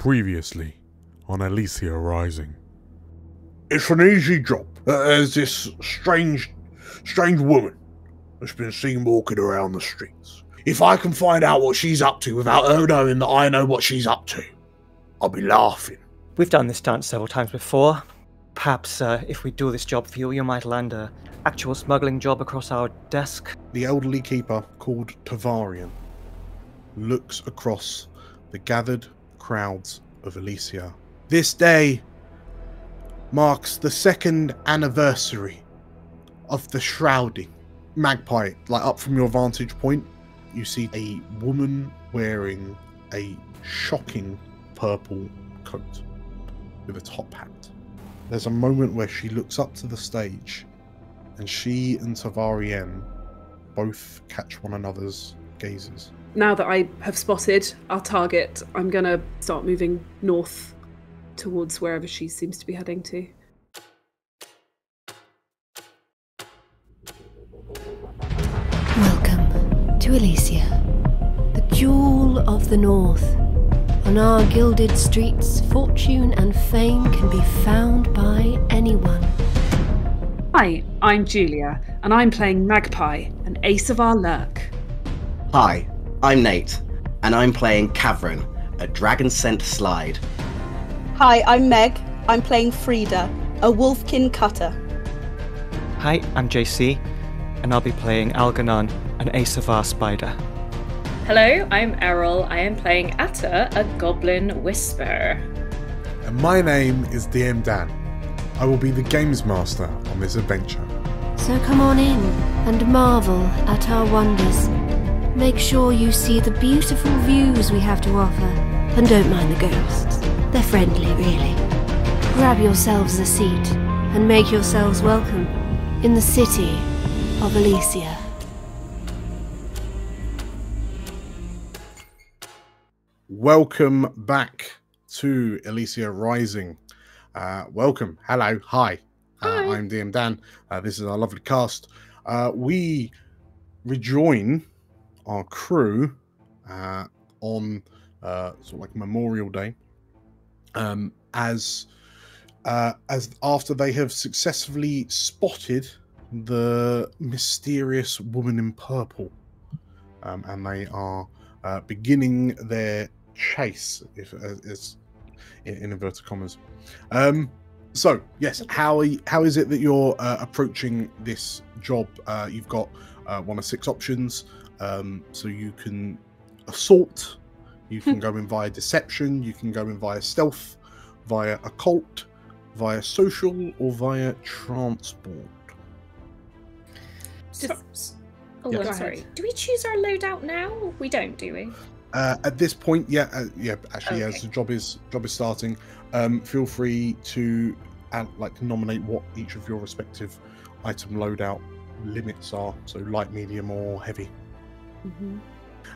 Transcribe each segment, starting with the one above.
Previously on Elysia Rising. It's an easy job. There's this strange woman that's been seen walking around the streets. If I can find out what she's up to without her knowing that I know what she's up to, I'll be laughing. We've done this dance several times before. Perhaps if we do this job for you, you might land an actual smuggling job across our desk. The elderly keeper, called Tovarienne, looks across the gathered crowds of Elysia. This day marks the second anniversary of the shrouding. Magpie, up from your vantage point, you see a woman wearing a shocking purple coat with a top hat. There's a moment where she looks up to the stage and she and Tovarienne both catch one another's gazes. Now that I have spotted our target, I'm going to start moving north towards wherever she seems to be heading to. Welcome to Elysia, the jewel of the north. On our gilded streets, fortune and fame can be found by anyone. Hi, I'm Julia, and I'm playing Magpie, an ace of our lurk. Hi, I'm Nate, and I'm playing Cavern, a dragon-scent slide. Hi, I'm Meg. I'm playing Frida, a wolfkin cutter. Hi, I'm JC, and I'll be playing Algernon, an ace of our spider. Hello, I'm Errol. I am playing Atta, a goblin whisperer. And my name is DM Dan. I will be the games master on this adventure. So come on in and marvel at our wonders. Make sure you see the beautiful views we have to offer, and don't mind the ghosts. They're friendly, really. Grab yourselves a seat and make yourselves welcome in the city of Elysia. Welcome back to Elysia Rising. Welcome. Hello. Hi. I'm DM Dan. This is our lovely cast. We rejoin our crew on sort of like Memorial Day, as after they have successfully spotted the mysterious woman in purple, and they are beginning their chase, if as in inverted commas. So yes, how is it that you're approaching this job? You've got one of 6 options. So you can assault, you can go in via deception, you can go in via stealth, via occult, via social, or via transport. Sorry. Do we choose our loadout now? We don't, do we? At this point, actually, Okay. as the job is starting, feel free to nominate what each of your respective item loadout limits are. So light, medium, or heavy.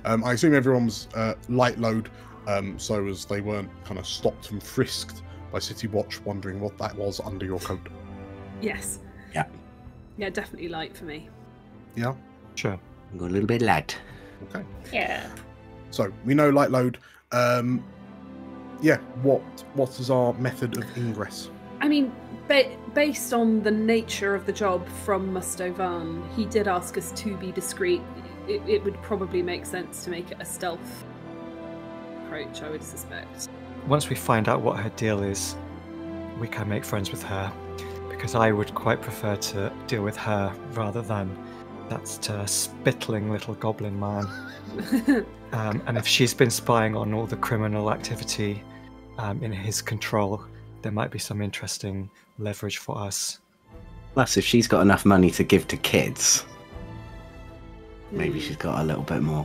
I assume everyone's light load, so as they weren't kind of stopped and frisked by City Watch, wondering what that was under your coat. Yes. Yeah. Yeah, definitely light for me. Yeah. Sure. Got a little bit light. Okay. Yeah. So we know light load. Yeah. What is our method of ingress? I mean, based on the nature of the job from Mustovan, he did ask us to be discreet. It would probably make sense to make it a stealth approach, I would suspect. Once we find out what her deal is, we can make friends with her, because I would quite prefer to deal with her rather than that spittling little goblin man. And if she's been spying on all the criminal activity in his control, there might be some interesting leverage for us. Plus, if she's got enough money to give to kids, maybe she's got a little bit more.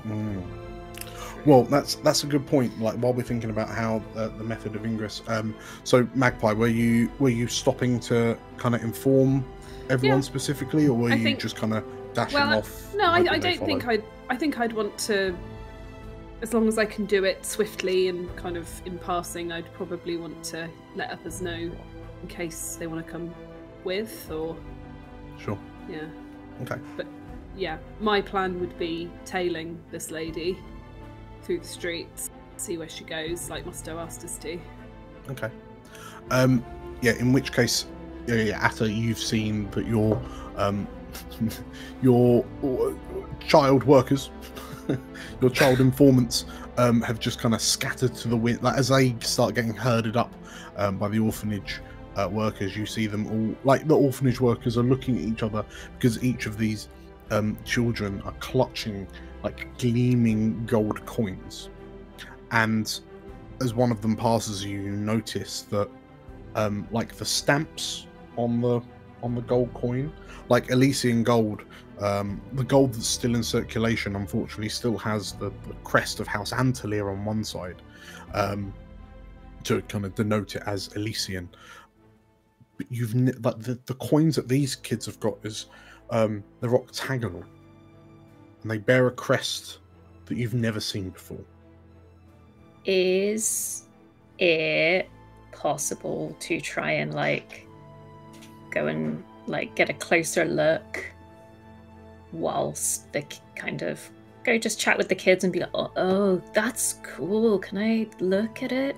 Well, that's a good point. While we're thinking about how the method of ingress, so Magpie, were you stopping to kind of inform everyone specifically, or were you just kind of dashing off? No, I don't think I think I'd want to. As long as I can do it swiftly and kind of in passing, I'd probably want to let others know in case they want to come with, or... Sure. Yeah. Okay. But yeah, my plan would be tailing this lady through the streets see where she goes, like Musto asked us to. Okay. Yeah. In which case, Atta, you've seen that your child workers, your child informants, have just kind of scattered to the wind. Like, as they start getting herded up by the orphanage workers, you see them all. Like, the orphanage workers are looking at each other because each of these children are clutching like gleaming gold coins, and as one of them passes you notice that like the stamps on the gold coin, like Elysian gold, the gold that's still in circulation unfortunately still has the crest of House Antelier on one side, to kind of denote it as Elysian. But like the coins that these kids have got is they're octagonal, and they bear a crest that you've never seen before. Is it possible to try and like go and like get a closer look whilst the kind of go just chat with the kids and be like, oh, that's cool, can I look at it?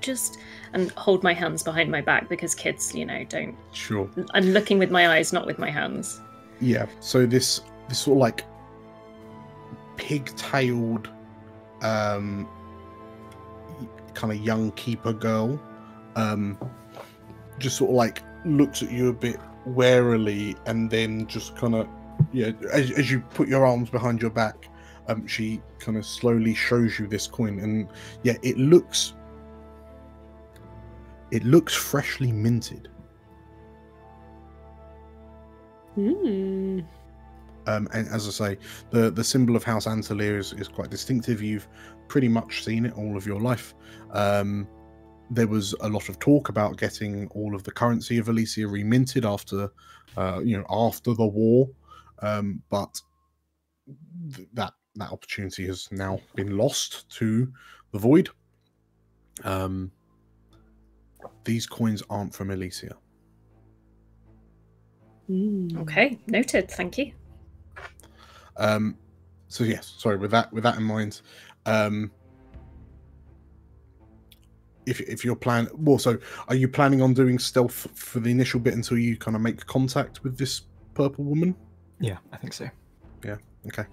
Just and hold my hands behind my back because kids, you know, don't. Sure. I'm looking with my eyes, not with my hands. Yeah. So this sort of like pigtailed kind of young keeper girl just sort of like looks at you a bit warily, and then just kind of, yeah, as you put your arms behind your back, she kind of slowly shows you this coin, and yeah, it looks freshly minted. And as I say, the symbol of House Antelier is quite distinctive. You've pretty much seen it all of your life. There was a lot of talk about getting all of the currency of Elysia reminted after, after the war, but that opportunity has now been lost to the void. These coins aren't from Elysia. Okay, noted. Thank you. So yes, sorry. With that in mind, if you're planning, well, so are you planning on doing stealth for the initial bit until you kind of make contact with this purple woman? Yeah, I think so. Yeah. Okay.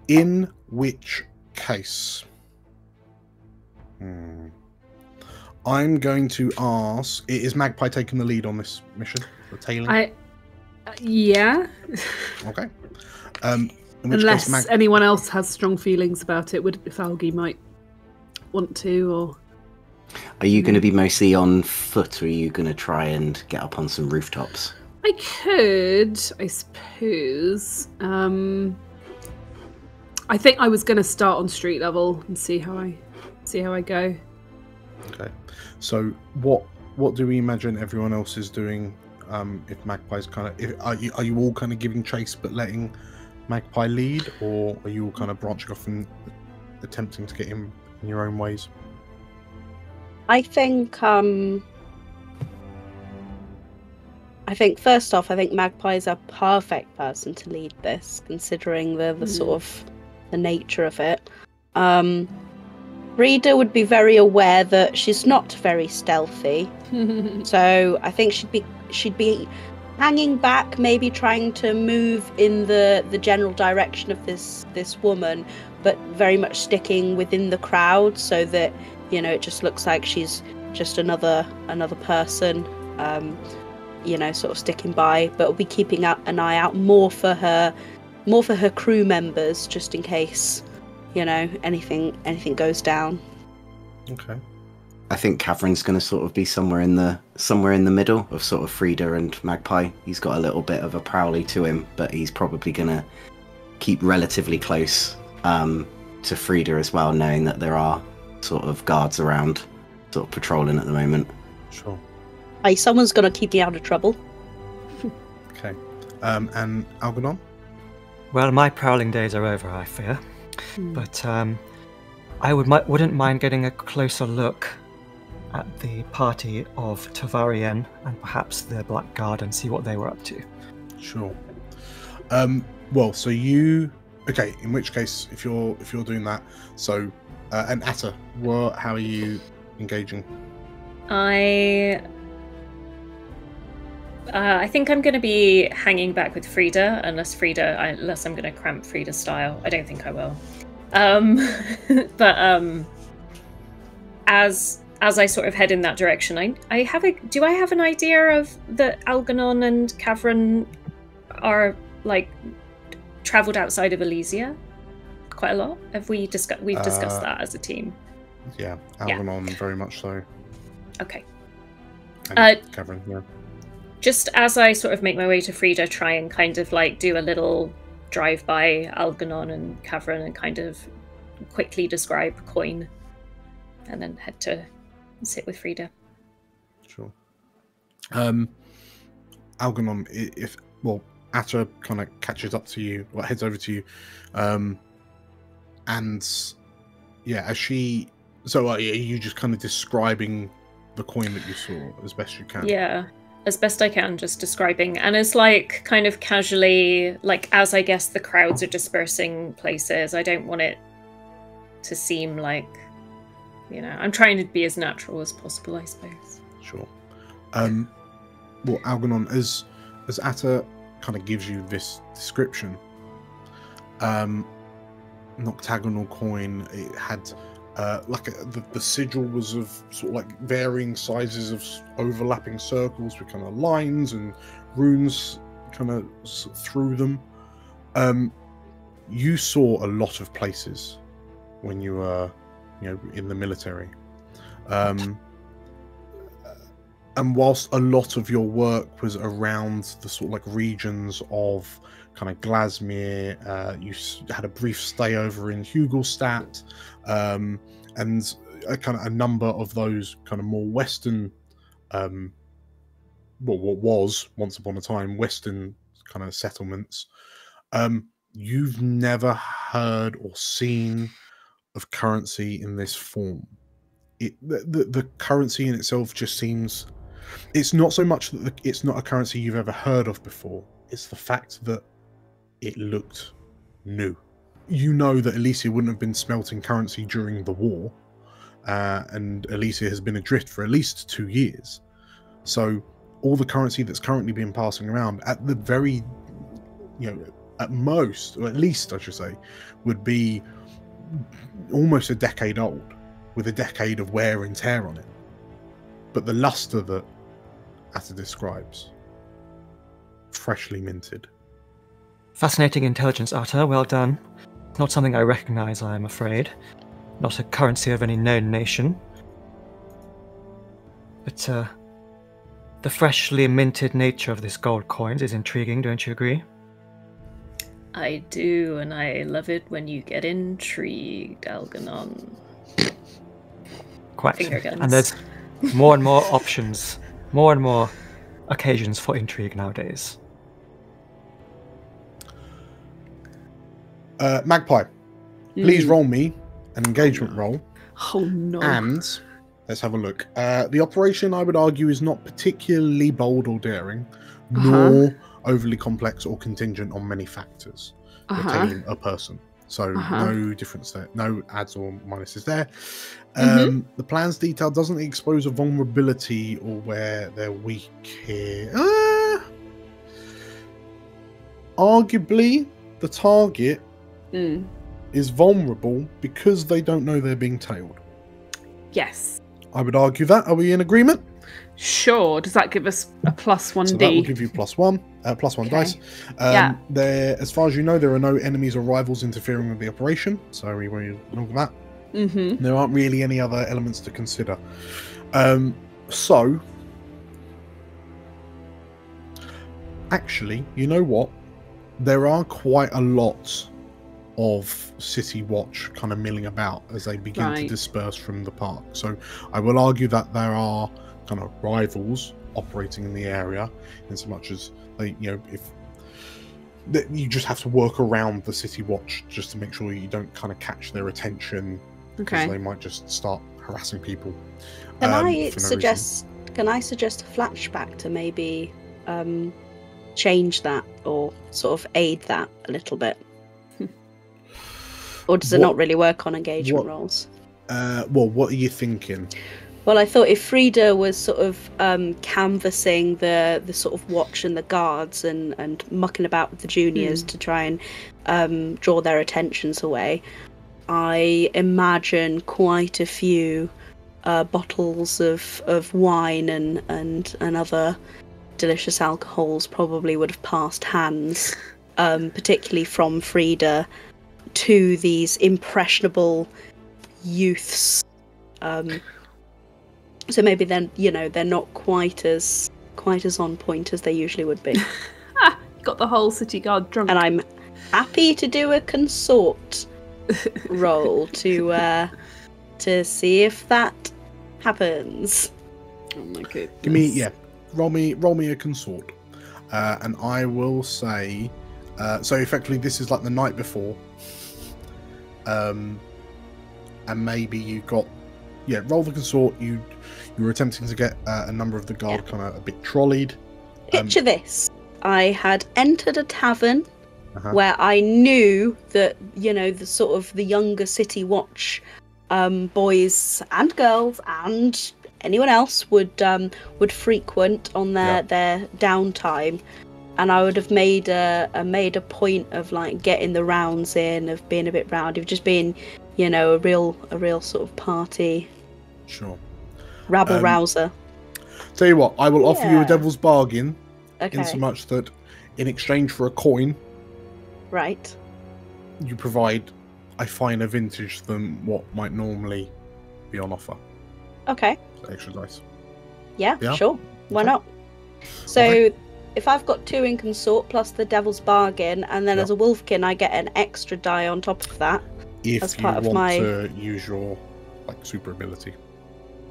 In which case, I'm going to ask: is Magpie taking the lead on this mission? The tailing. Yeah. Okay. In which Unless case, anyone else has strong feelings about it, if Algie might want to, or... Are you going to be mostly on foot, or are you going to try and get up on some rooftops? I could, I suppose. I think I was going to start on street level and see how I go. Okay. So what do we imagine everyone else is doing? If Magpie's kind of, are you all kind of giving chase but letting Magpie lead, or are you all kind of branching off and attempting to get him in your own ways? I think first off, I think Magpie is a perfect person to lead this, considering the sort of the nature of it. Reader would be very aware that she's not very stealthy, so I think she'd be hanging back, maybe trying to move in the general direction of this woman, but very much sticking within the crowd, so that, you know, it just looks like she's just another person, sort of sticking by, but we'll be keeping an eye out more for her crew members, just in case, you know, anything goes down. Okay. I think Catherine's going to sort of be somewhere in the middle of sort of Frida and Magpie. He's got a little bit of a prowly to him, but he's probably going to keep relatively close to Frida as well, knowing that there are sort of guards around, sort of patrolling at the moment. Sure. Hey, someone's got to keep me out of trouble. Okay. And Algernon? Well, my prowling days are over, I fear. But I wouldn't mind getting a closer look at the party of Tovarienne and perhaps the Black Guard and see what they were up to. Sure. Well, so you... Okay, in which case, if you're doing that, so And Atta, how are you engaging? I think I'm going to be hanging back with Frida, unless I'm going to cramp Frida's style. I don't think I will. But as I sort of head in that direction, do I have an idea of that Algernon and Cavern are like travelled outside of Elysia quite a lot? We've discussed that as a team. Yeah, Algernon very much so. Okay. And Cavern, yeah. Just as I sort of make my way to Frida, try and kind of like do a little drive by Algernon and Cavern and kind of quickly describe Coin, and then head to sit with Frida. Sure. Algernon, Atta kind of catches up to you, heads over to you, and yeah, as she, are you just kind of describing the coin that you saw as best you can? Yeah, as best I can, just describing, and it's like kind of casually, like as I guess the crowds are dispersing places, I don't want it to seem like, I'm trying to be as natural as possible, I suppose. Sure. Algernon, as Atta kind of gives you this description, noctagonal coin, it had the sigil was of sort of like varying sizes of overlapping circles with kind of lines and runes kind of through them. You saw a lot of places when you were in the military, and whilst a lot of your work was around the sort of like regions of kind of Glasmere, you had a brief stay over in Hugelstadt, and a number of those kind of more western, what was once upon a time western kind of settlements. You've never heard or seen of currency in this form. The currency in itself just seems, it's not so much that it's not a currency you've ever heard of before, it's the fact that it looked new. You know that Elysia wouldn't have been smelting currency during the war, and Elysia has been adrift for at least 2 years. So all the currency that's currently been passing around, at the very, at most, or at least I should say, would be almost a decade old, with a decade of wear and tear on it. But the luster that Atta describes, freshly minted. Fascinating intelligence, Atta. Well done. Not something I recognize, I am afraid. Not a currency of any known nation. But, the freshly minted nature of this gold coin is intriguing, don't you agree? I do, and I love it when you get intrigued, Algernon. Quite. Finger guns. And there's more and more options, more and more occasions for intrigue nowadays. Magpie, please roll me an engagement roll. Oh no. And let's have a look. The operation, I would argue, is not particularly bold or daring, nor overly complex or contingent on many factors. You're tailing a person. So no difference there. No adds or minuses there. The plan's detail doesn't expose a vulnerability or where they're weak here. Arguably, the target is vulnerable because they don't know they're being tailed. Yes. I would argue that. Are we in agreement? Sure. Does that give us a +1D? So that will give you +1 dice. There, as far as you know, there are no enemies or rivals interfering with the operation. So we won't look at that. There aren't really any other elements to consider. So, actually, you know what? There are quite a lot of City Watch kind of milling about as they begin to disperse from the park. So I will argue that there are kind of rivals operating in the area, in so much as they, if you just have to work around the City Watch just to make sure you don't kind of catch their attention, because they might just start harassing people. Can I suggest a flashback to maybe change that or sort of aid that a little bit? Or does it not really work on engagement rolls? Well, what are you thinking? Well, I thought if Frida was sort of canvassing the sort of watch and the guards and mucking about with the juniors to try and draw their attentions away, I imagine quite a few bottles of wine and other delicious alcohols probably would have passed hands, particularly from Frida to these impressionable youths. So maybe then, they're not quite as on point as they usually would be. Got the whole city guard drunk. And I'm happy to do a consort roll to see if that happens. Oh my goodness. Give me, roll me a consort, and I will say, so effectively this is like the night before, and maybe you got, roll the consort. You were attempting to get a number of the guard kind of a bit trolleyed. Picture this: I had entered a tavern where I knew that the sort of the younger city watch boys and girls and anyone else would frequent on their downtime, and I would have made a point of like getting the rounds in, of being a bit rowdy, of just being a real sort of party. Sure. Rabble rouser. Tell you what, I will offer you a devil's bargain, Okay. in so much that in exchange for a coin, Right. you provide a finer vintage than what might normally be on offer. Okay. So extra dice. Yeah, Yeah? sure. Why Okay. not? So Okay. if I've got 2 in consort plus the devil's bargain, and then Yeah. as a wolfkin I get an extra die on top of that. If As you part of want my- to use your super ability.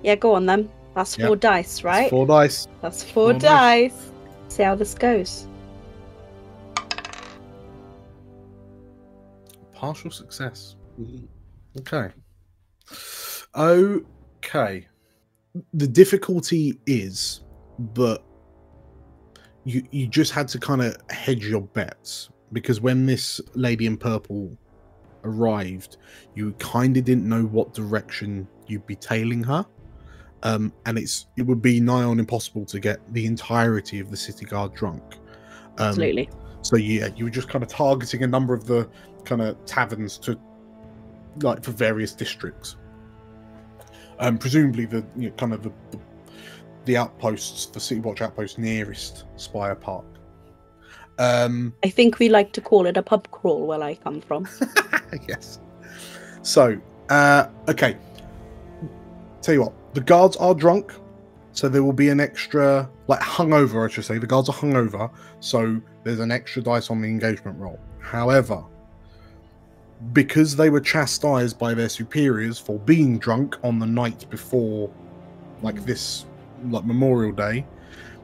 Yeah, go on then. That's 4 dice, right? That's 4 dice. That's 4 4 dice. See how this goes. Partial success. Okay. Okay. The difficulty is that you just had to kind of hedge your bets, because when this lady in purple arrived, you kind of didn't know what direction you'd be tailing her. And it would be nigh on impossible to get the entirety of the city guard drunk. Absolutely. So you were just kind of targeting a number of the kind of taverns for various districts. Presumably the outposts, the City Watch outpost nearest Spire Park. I think we like to call it a pub crawl where I come from. Yes. So, okay. Tell you what, the guards are drunk, so there will be an extra, hungover, I should say. The guards are hungover, so there's an extra dice on the engagement roll. However, because they were chastised by their superiors for being drunk on the night before, this Memorial Day,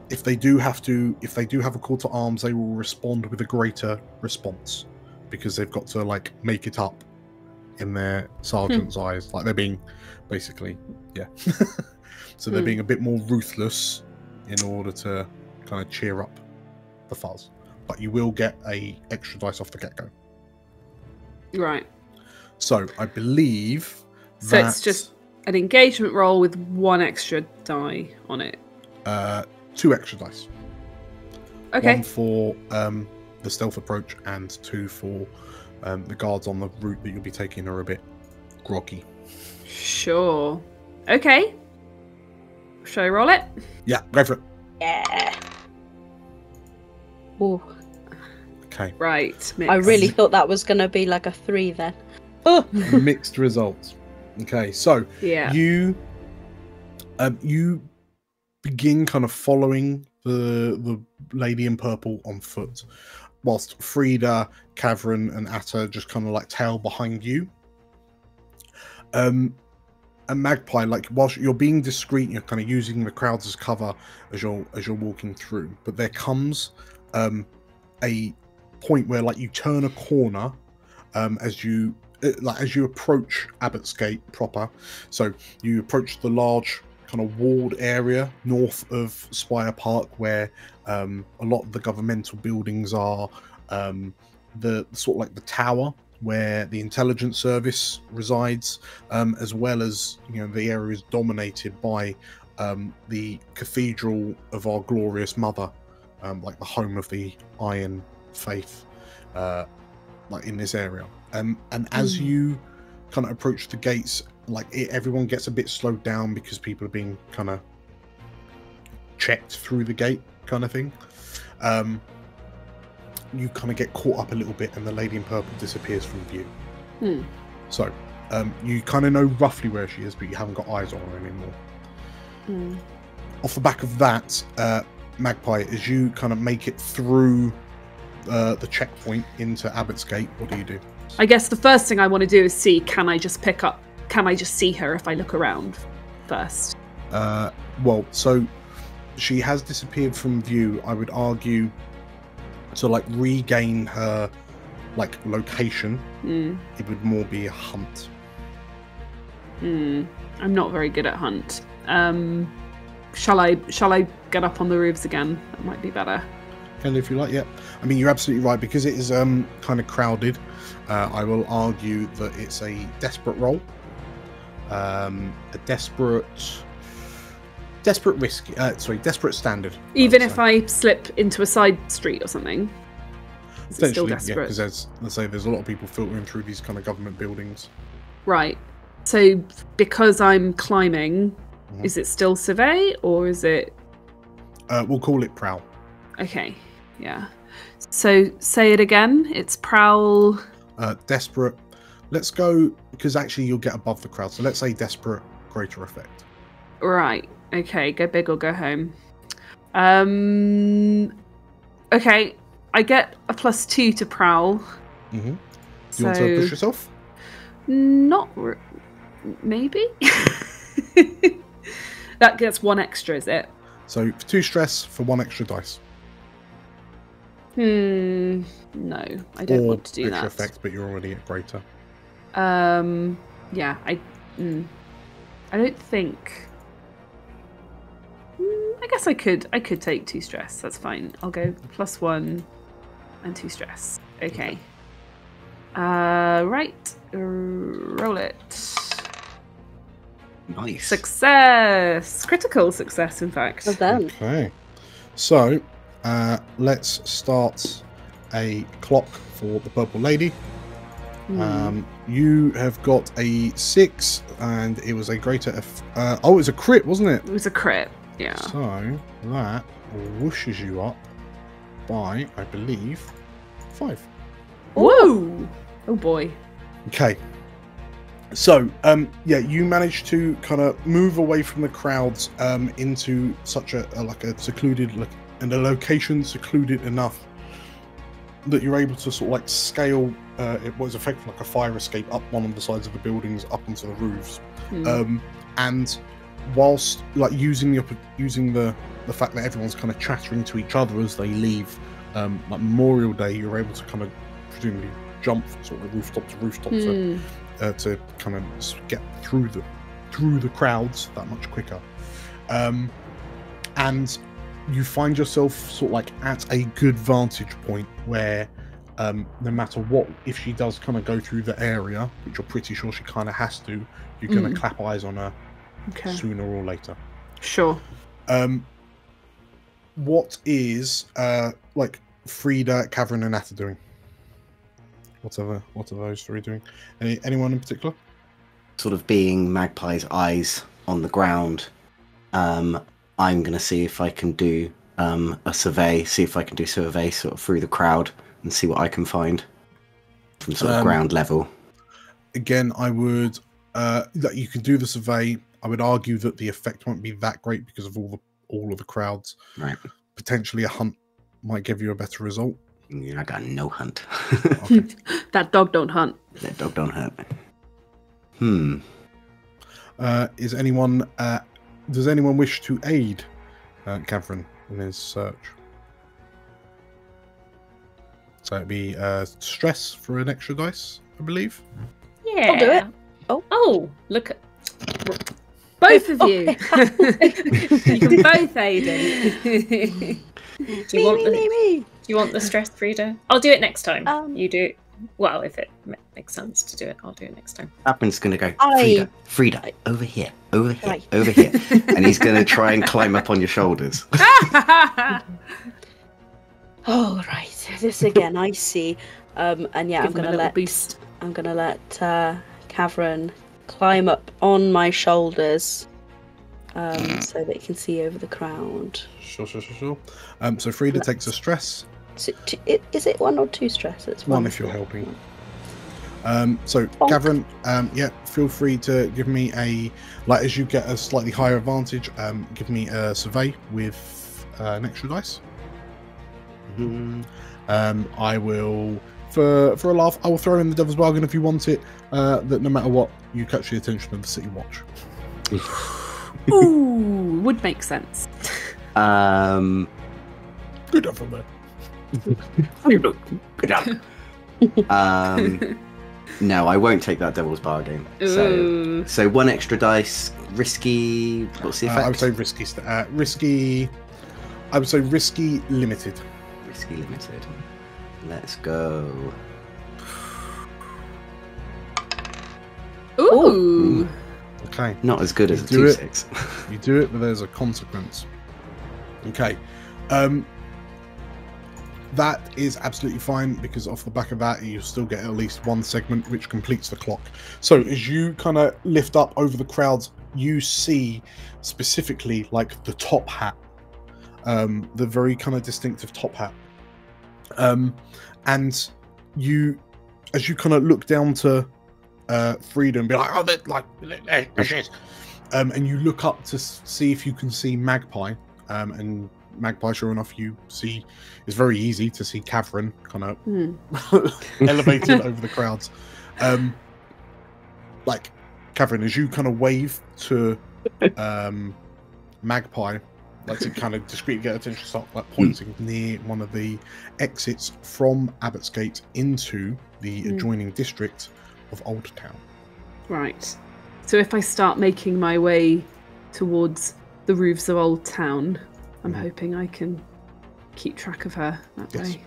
if they do have a call to arms, they will respond with a greater response, because they've got to make it up in their sergeant's eyes. They're being basically, so they're being a bit more ruthless in order to kind of cheer up the fuzz. But you will get a extra dice off the get-go. Right. So I believe So it's just an engagement roll with 1 extra die on it. 2 extra dice. Okay. 1 for the stealth approach, and 2 for the guards on the route that you'll be taking are a bit groggy. Sure. Okay. Shall I roll it? Yeah, go for it. Yeah. Ooh. Okay. Right. I mix. really thought that was going to be like a 3 then. Mixed results. Okay, so Yeah. you begin kind of following the lady in purple on foot, whilst Frida, Cavern, and Atta just kind of tail behind you. And Magpie, whilst you're being discreet, you're kind of using the crowds as cover as you're walking through. But there comes a point where you turn a corner as you approach Abbott's Gate proper. So you approach the large kind of walled area north of Spire Park, where a lot of the governmental buildings are. The sort of the tower where the intelligence service resides, as well as the area is dominated by the Cathedral of Our Glorious Mother, like the home of the Iron Faith, like in this area. And as you kind of approach the gates, everyone gets a bit slowed down because people are being kind of checked through the gate, kind of thing. You kind of get caught up a little bit, and the lady in purple disappears from view. So you kind of know roughly where she is, but you haven't got eyes on her anymore. Off the back of that, Magpie, as you kind of make it through the checkpoint into Abbott's Gate, what do? I guess the first thing I want to do is see, can I just see her if I look around first? Well, so she has disappeared from view. I would argue to regain her location. It would more be a hunt. I'm not very good at hunt. Shall I get up on the roofs again? That might be better. And if you like, yeah. I mean, you're absolutely right, because it is kind of crowded. I will argue that it's a desperate roll. A desperate standard. Even if I slip into a side street or something? Is it still desperate? Yeah, because there's a lot of people filtering through these kind of government buildings. Right. So because I'm climbing, is it still survey, or is it... We'll call it prowl. Okay, yeah. So say it again. It's prowl... desperate. Let's go, because actually you'll get above the crowd. So let's say desperate, greater effect. Right. Okay, go big or go home. Okay, I get a +2 to prowl. Do you want to push yourself? Maybe? That gets 1 extra, is it? So for 2 stress for 1 extra dice. No, I don't want to do that. Extra effect, but you're already at greater. Yeah, I don't think. I guess I could take 2 stress. That's fine. I'll go +1 and 2 stress. Okay. Right. Roll it. Nice. Success. Critical success, in fact. Well done. Okay. So let's start a clock for the purple lady. You have got a 6, and it was a greater. It was a crit, wasn't it? It was a crit. Yeah. So that whooshes you up by, I believe, 5. Whoa! Oh boy. Okay. So, you managed to kind of move away from the crowds into such a secluded, and a location secluded enough that you're able to sort of scale. It was effectively like a fire escape up one of the sides of the buildings, up onto the roofs, and whilst using the fact that everyone's kind of chattering to each other as they leave, Memorial Day, you're able to kind of presumably jump from sort of rooftop to rooftop to kind of get through the crowds that much quicker, and you find yourself sort of at a good vantage point where no matter what, if she does kind of go through the area, which you're pretty sure she kind of has to, you're going to clap eyes on her sooner or later. Sure. What is Frida, Cavern, and Atta doing? What are those 3 doing? Anyone in particular? Sort of being Magpie's eyes on the ground, I'm going to see if I can do a survey, sort of through the crowd and see what I can find from sort of ground level. Again, I would that you can do the survey. I would argue that the effect won't be that great because of all of the crowds. Right. Potentially a hunt might give you a better result. Yeah, I got no hunt. Okay. That dog don't hunt. That dog don't hunt. Is anyone? Does anyone wish to aid Cavern in his search? So it'd be stress for an extra dice, I believe. Yeah. I'll do it. Oh, look at Both of you. You can both aid him. Do you want the stress, Frida? I'll do it next time. You do it. Well, if it makes sense to do it, I'll do it next time. Appin's going to go, I- Frida, over here, over here, Right. over here. And he's going to try and climb up on your shoulders. Oh right, this again. I see. And yeah, Give them a little boost. I'm gonna let Cavern climb up on my shoulders, so that you can see over the crowd. Sure. So Frida takes a stress. Is it 1 or 2 stress? It's One if you're helping. So Cavern, yeah, feel free to give me as you get a slightly higher advantage, give me a survey with an extra dice. I will, for a laugh, I will throw in the Devil's Bargain if you want it, that no matter what, you catch the attention of the City Watch. Ooh, would make sense. Good enough from there. Good job. No, I won't take that Devil's Bargain. So 1 extra dice, risky. What's the effect? I would say risky. I would say risky limited. Risky limited. Let's go. Ooh. Okay. Not as good as a do it. 2-6. You do it, but there's a consequence. Okay. That is absolutely fine, because off the back of that, you still get at least 1 segment, which completes the clock. So as you kind of lift up over the crowds, you see specifically like the top hat, the very kind of distinctive top hat. And you, as you kind of look down to Frida and be like, oh, there she is. And you look up to see if you can see Magpie, and Magpie, sure enough, you see, it's very easy to see Cavern kind of elevated over the crowds. Like, Cavern, as you kind of wave to Magpie, like to kind of discreetly get attention, start like pointing near one of the exits from Abbott's Gate into the adjoining district of Old Town. Right. So if I start making my way towards the roofs of Old Town, I'm hoping I can keep track of her that way.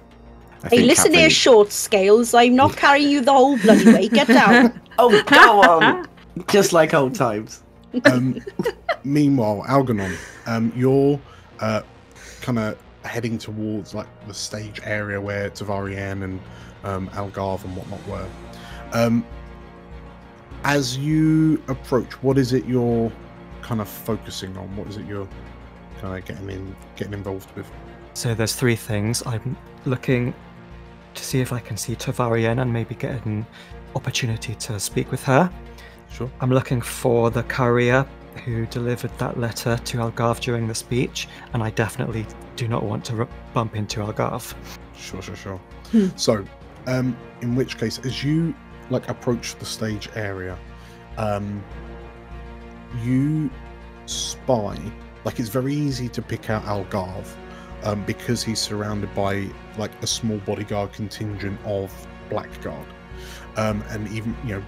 Hey, listen here, short scales. I'm not carrying you the whole bloody way. Get down. Oh, go on. Just like old times. Meanwhile, Algernon, you're kind of heading towards like the stage area where Tovarienne and Algarve and whatnot were. As you approach, what is it you're kind of focusing on? What is it you're kind of getting involved with? So there's 3 things. I'm looking to see if I can see Tovarienne and maybe get an opportunity to speak with her. Sure. I'm looking for the courier who delivered that letter to Algarve during the speech, and I definitely do not want to bump into Algarve. Sure. So, in which case, as you like approach the stage area, you spy, like, it's very easy to pick out Algarve, because he's surrounded by like a small bodyguard contingent of Blackguard, and even, you know,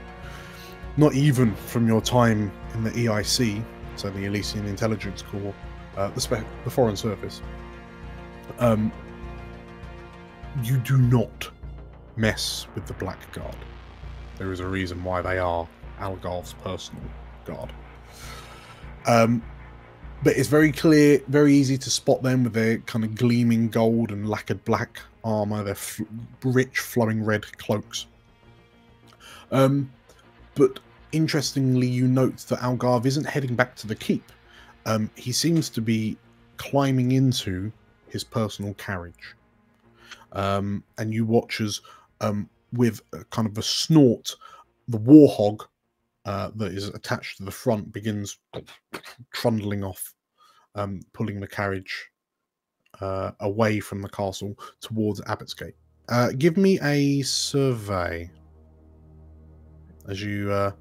not even from your time in the EIC, so the Elysian Intelligence Corps, the Foreign Service, you do not mess with the Blackguard. There is a reason why they are Algarve's personal guard. But it's very clear, very easy to spot them with their kind of gleaming gold and lacquered black armor, their rich flowing red cloaks. But interestingly, you note that Algarve isn't heading back to the keep. He seems to be climbing into his personal carriage. And you watch as, with a kind of a snort, the warhog that is attached to the front begins trundling off, pulling the carriage away from the castle towards Abbott's Gate. Give me a survey as you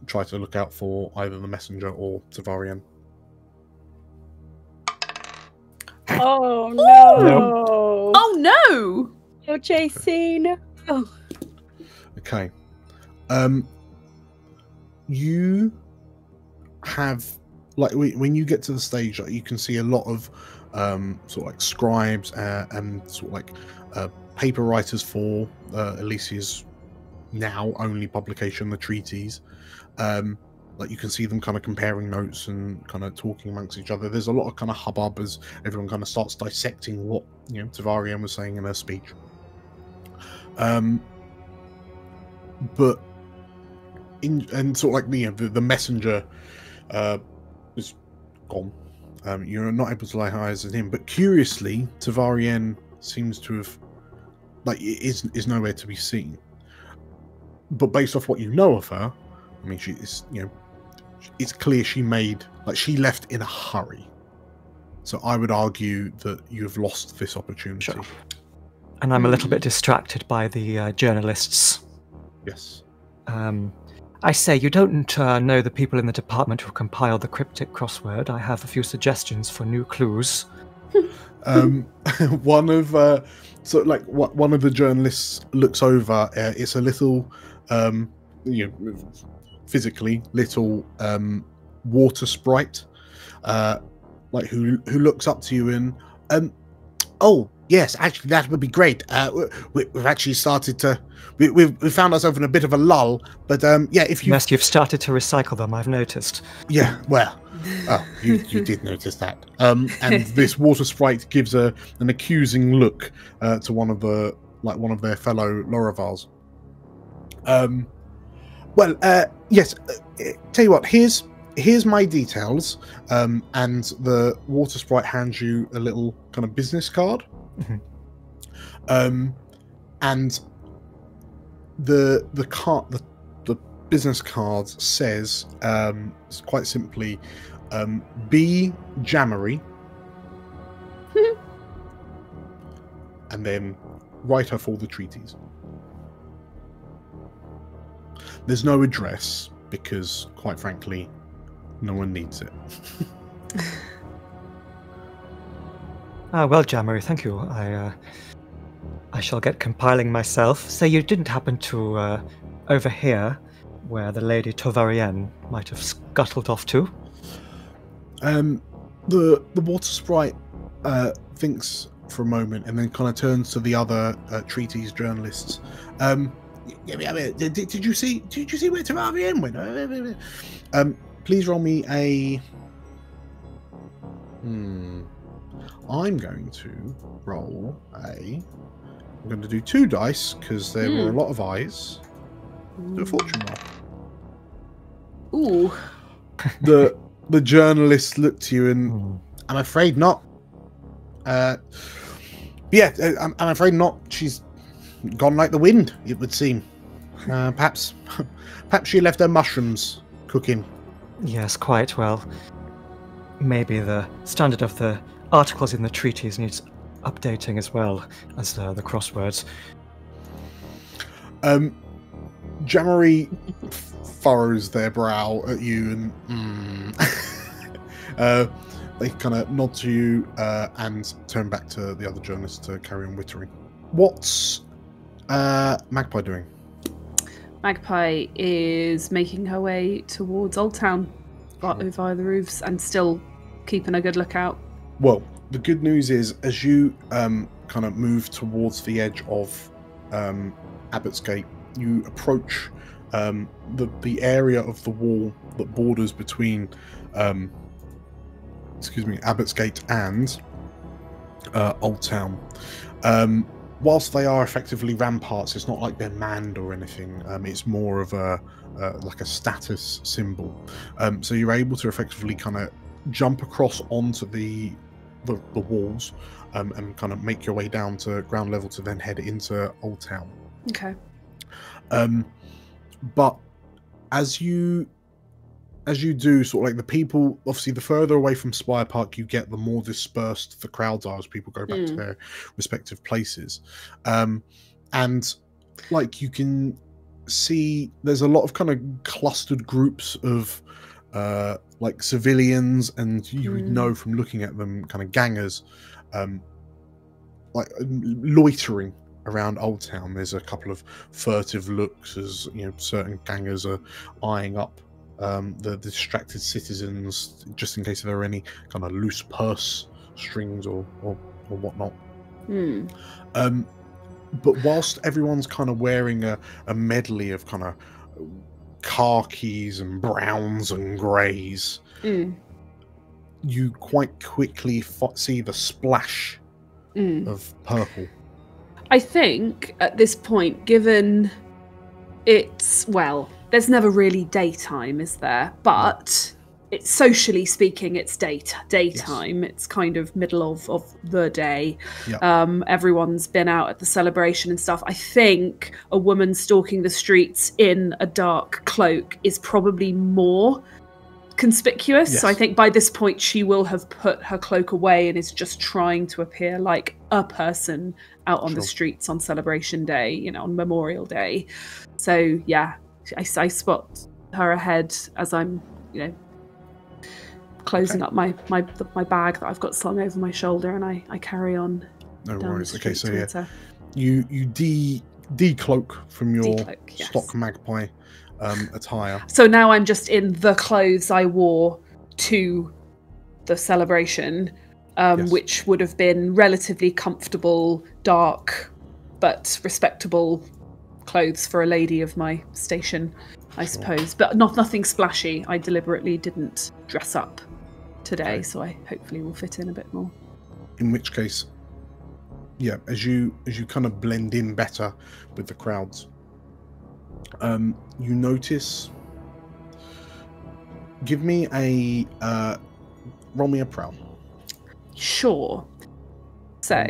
try to look out for either the messenger or Tovarienne. Oh no! Oh no! You're chasing. Oh. Okay. You have, like, when you get to the stage, like, you can see a lot of sort of like scribes and sort of like paper writers for Elysia's now only publication, the treaties. Like you can see them kind of comparing notes and kind of talking amongst each other. There's a lot of kind of hubbub as everyone kind of starts dissecting what Tovarienne was saying in her speech. But and sort of like the messenger is gone. You're not able to lay eyes on him, but curiously, Tovarienne seems to have is nowhere to be seen. But based off what you know of her, I mean, she is it's clear she left in a hurry. So I would argue that you have lost this opportunity. Sure. And I'm a little bit distracted by the journalists. Yes. I say, you don't know the people in the department who compiled the cryptic crossword. I have a few suggestions for new clues. One of the journalists looks over. It's a little, physically little water sprite, who looks up to you and Oh, yes, actually, that would be great. We've actually started to... We've found ourselves in a bit of a lull, but if you... Yes, you've started to recycle them, I've noticed. Yeah, well... Oh, you did notice that. and this water sprite gives an accusing look to one of their fellow Loravals. Yes. Tell you what. Here's my details. And the water sprite hands you a little kind of business card. Mm-hmm. And the business card says quite simply, B. Jammery, and then writer for the treaties. There's no address because, quite frankly, no one needs it. Well, Jammery, thank you. I shall get compiling myself. Say you didn't happen to overhear where the Lady Tovarienne might have scuttled off to? The water sprite thinks for a moment and then kind of turns to the other treaties journalists. Did you see where Tovarienne went? Please roll me a. I'm going to roll a. I'm going to do 2 dice because there were a lot of eyes. Do a fortune roll. Ooh. The journalist looked to you and I'm afraid not. I'm afraid not. She's gone like the wind, it would seem. Perhaps she left her mushrooms cooking. Yes, quite well. Maybe the standard of the articles in the treaties needs updating as well as the crosswords. Jammery furrows their brow at you and they kind of nod to you and turn back to the other journalists to carry on wittering. What's Magpie doing? Magpie is making her way towards Old Town via the roofs and still keeping a good lookout. Well, the good news is as you kind of move towards the edge of Abbott's Gate, you approach the area of the wall that borders between Abbott's Gate and Old Town. Whilst they are effectively ramparts, it's not like they're manned or anything. It's more of a like a status symbol. So you're able to effectively kind of jump across onto the walls and kind of make your way down to ground level to then head into Old Town. Okay. But as you do, sort of like the people, obviously the further away from Spire Park you get, the more dispersed the crowds are as people go back to their respective places. And like you can see there's a lot of kind of clustered groups of like civilians, and you would know from looking at them kind of gangers like loitering around Old Town. There's a couple of furtive looks as certain gangers are eyeing up the distracted citizens just in case there are any kind of loose purse strings or whatnot. But whilst everyone's kind of wearing a medley of kind of khakis and browns and greys, you quite quickly see the splash of purple. I think at this point, given it's, well, there's never really daytime, is there? But it's, socially speaking, it's daytime. Yes. It's kind of middle of the day. Yep. Everyone's been out at the celebration and stuff. I think a woman stalking the streets in a dark cloak is probably more conspicuous. Yes. So I think by this point she will have put her cloak away and is just trying to appear like a person out on the streets on Celebration Day, you know, on Memorial Day. So yeah, I spot her ahead as I'm, you know, closing up my bag that I've got slung over my shoulder, and I carry on. No worries. Okay, so yeah, you decloak from your stock magpie attire. So now I'm just in the clothes I wore to the celebration, which would have been relatively comfortable, dark, but respectable clothes for a lady of my station, I suppose. But nothing splashy. I deliberately didn't dress up today, so I hopefully will fit in a bit more. In which case, yeah, as you kind of blend in better with the crowds, you notice. Give me a roll me a prowl. Sure. So,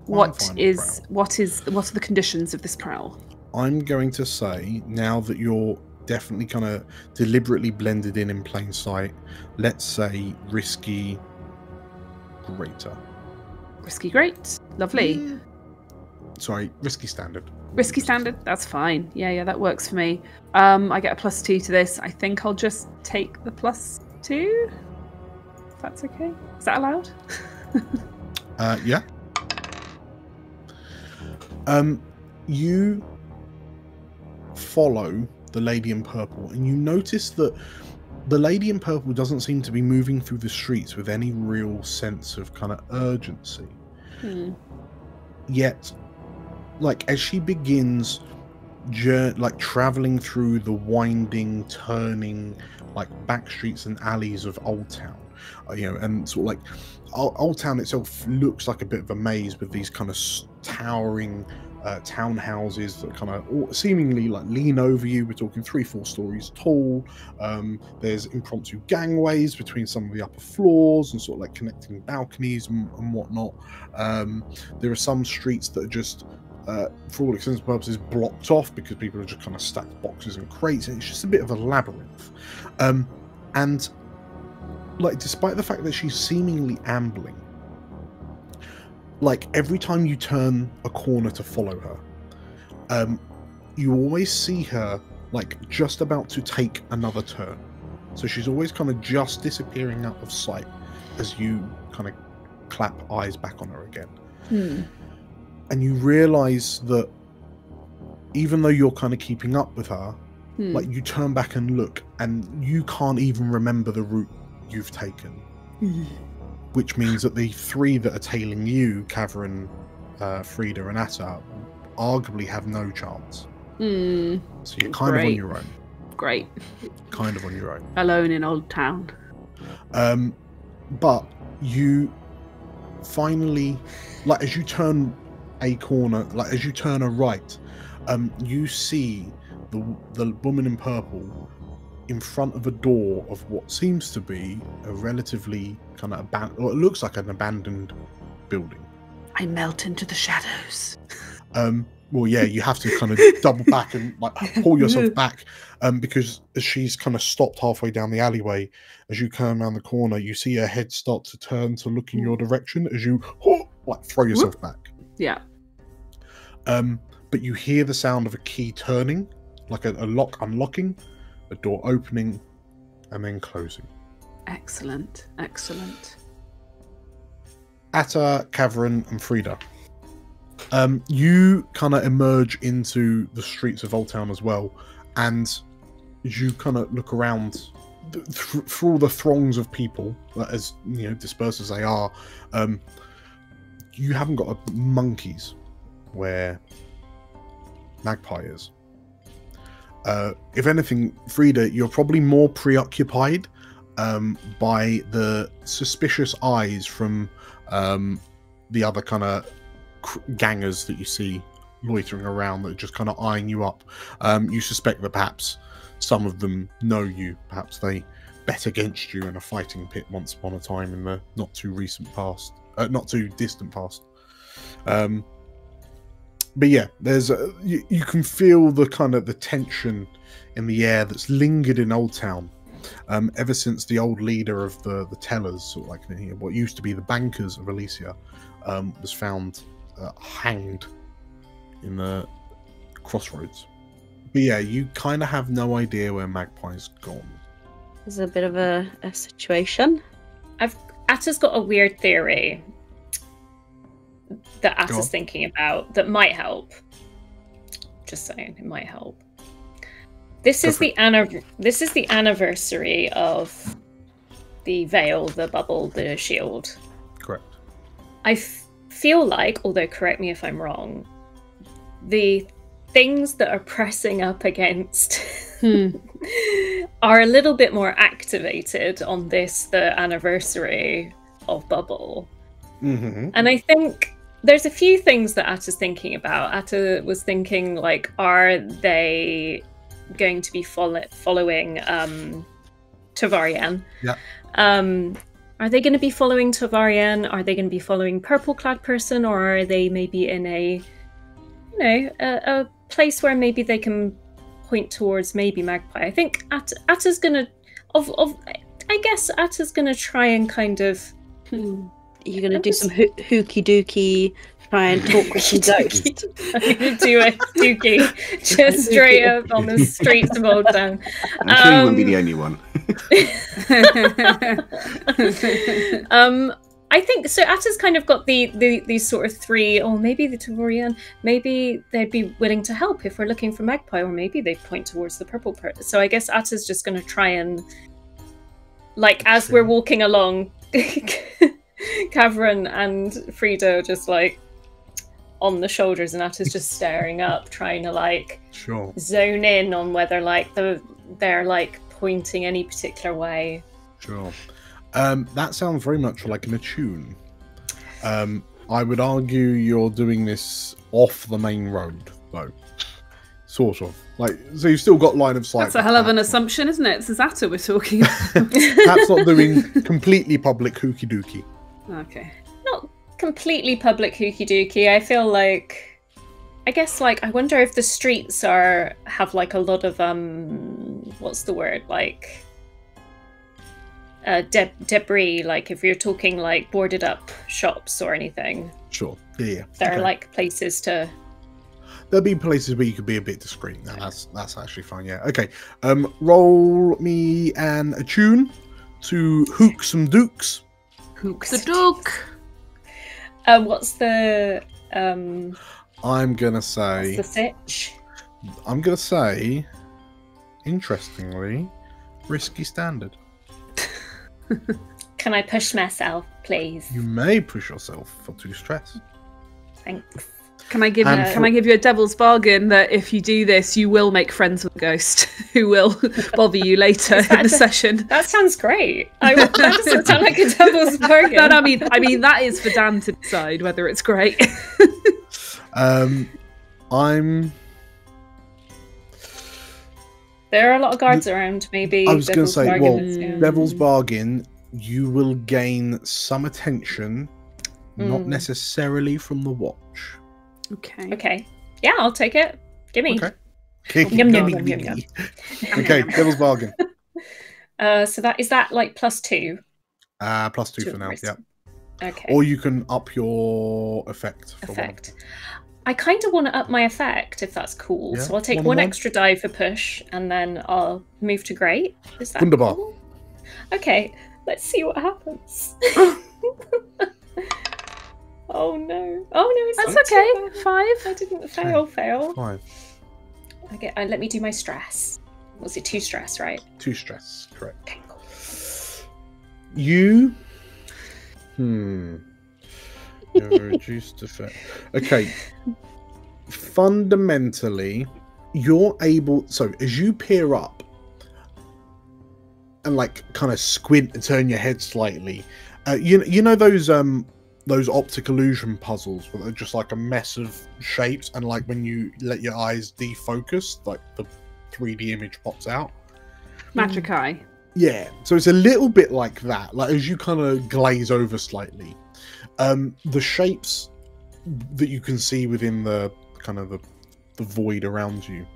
what are the conditions of this prowl? I'm going to say, now that you're definitely kind of deliberately blended in plain sight, let's say risky greater. Risky great. Lovely. Sorry, risky standard. Risky standard, that's fine. Yeah, that works for me. I get a +2 to this. I think I'll just take the +2. If that's okay. Is that allowed? Yeah. You follow the lady in purple, and you notice that the lady in purple doesn't seem to be moving through the streets with any real sense of kind of urgency. Yet, like, as she begins like traveling through the winding, turning, like, back streets and alleys of Old Town, you know, and sort of like Old Town itself looks like a bit of a maze with these kind of towering townhouses that kind of seemingly like lean over you. We're talking 3-4 stories tall. There's impromptu gangways between some of the upper floors and sort of like connecting balconies and whatnot. There are some streets that are just for all intents and purposes blocked off because people are just kind of stacked boxes and crates, and it's just a bit of a labyrinth. And like, despite the fact that she's seemingly ambling, like, every time you turn a corner to follow her, you always see her like just about to take another turn. So she's always kind of just disappearing out of sight as you kind of clap eyes back on her again. And you realize that even though you're kind of keeping up with her, like, you turn back and look, and you can't even remember the route you've taken. Which means that the 3 that are tailing you, Kavrin, Frida, and Atta, arguably have no chance. So you're kind of on your own. Great. Kind of on your own. Alone in Old Town. But you finally, like, as you turn a corner, like as you turn a right, you see the woman in purple in front of a door of what seems to be a relatively kind of abandoned, or it looks like an abandoned building. I melt into the shadows. Well, yeah, you have to kind of double back and like pull yourself back, because as she's kind of stopped halfway down the alleyway, as you come around the corner, you see her head start to turn to look in your direction as you like throw yourself back. Yeah. But you hear the sound of a key turning, like a lock unlocking, a door opening, and then closing. Excellent. Atta, Kavrin, and Frida, you kind of emerge into the streets of Old Town as well, and as you kind of look around through all the throngs of people, as you know, dispersed as they are, you haven't got monkeys where Magpie is. If anything, Frida, you're probably more preoccupied by the suspicious eyes from the other kind of gangers that you see loitering around that are just kind of eyeing you up. You suspect that perhaps some of them know you. Perhaps they bet against you in a fighting pit once upon a time in the not too distant past. But yeah, there's you can feel the kind of the tension in the air that's lingered in Old Town ever since the old leader of the tellers, sort of like what used to be the bankers of Elysia, was found hanged in the crossroads. But yeah, you kind of have no idea where Magpie's gone. There's a bit of a situation. Atta's got a weird theory that Atta's thinking about that might help. Just saying, it might help. This is the anniversary of the veil, the bubble, the shield. Correct. I feel like, although correct me if I'm wrong, the things that are pressing up against are a little bit more activated on the anniversary of bubble. Mm-hmm. And I think there's a few things that Atta's thinking about. Atta was thinking, like, are they going to be following Tovarienne? Yeah. Are they going to be following Tovarienne? Are they going to be following purple-clad person? Or are they maybe in a place where maybe they can point towards maybe Magpie? I think Atta's going to... I guess Atta's going to try and kind of... You're going to do some hooky dooky, try and talk with some ghosts. I'm going to do a dookie just straight up on the streets of Old Town. I'm sure you wouldn't be the only one. I think so. Atta's kind of got these sort of three, or maybe the Tovarienne, maybe they'd be willing to help if we're looking for Magpie, or maybe they point towards the purple part. So I guess Atta's just going to try and, like, as we're walking along, Kavrin and Frida are just like on the shoulders, and Atta's just staring up, trying to like zone in on whether like they're like pointing any particular way. Sure. That sounds very much like an attune. I would argue you're doing this off the main road, though. Sort of. Like, so you've still got line of sight. That's a hell of an assumption, isn't it? This is Atta we're talking about. Perhaps not doing completely public hooky dooky. Okay. Not completely public hooky dooky. I feel like, I guess, like, I wonder if the streets have like a lot of what's the word, like debris, like if you're talking like boarded up shops or anything. Sure. Yeah. There are like places to... There'll be places where you could be a bit discreet. No, that's actually fine, yeah. Okay. Roll me an attune to hook some dukes. Hook the duke. What's the I'm gonna say what's the sitch? I'm gonna say, interestingly, risky standard. Can I push myself, please? You may push yourself for 2 stress. Thanks. Can I give you a devil's bargain that if you do this, you will make friends with a ghost who will bother you later in the session? That sounds great. That doesn't sound like a devil's bargain. No, I mean that is for Dan to decide whether it's great. There are a lot of guards around. Maybe I was going to say, yeah. devil's bargain. You will gain some attention, not necessarily from the watch. Okay. Okay. Yeah, I'll take it. Gimme. Okay. Yum, yum, yum, yum, yum. Okay, devil's bargain. So is that like +2? +2 for now, yeah. Okay. Or you can up your effect. I kind of want to up my effect, if that's cool. Yeah, so I'll take one extra die for push, and then I'll move to great. Is that Wunderbar. cool? Okay, let's see what happens. Oh no! That's okay. 5. I didn't fail. 5. Okay, let me do my stress. Was it 2 stress, right? 2 stress, correct. Okay, cool. You... Your reduced effect. Okay. fundamentally, you're able. So as you peer up and like kind of squint and turn your head slightly, you know those optic illusion puzzles where they're just like a mess of shapes, and like when you let your eyes defocus, like the 3D image pops out. Magic eye. Yeah, so it's a little bit like that. Like as you kind of glaze over slightly, the shapes that you can see within the kind of the void around you,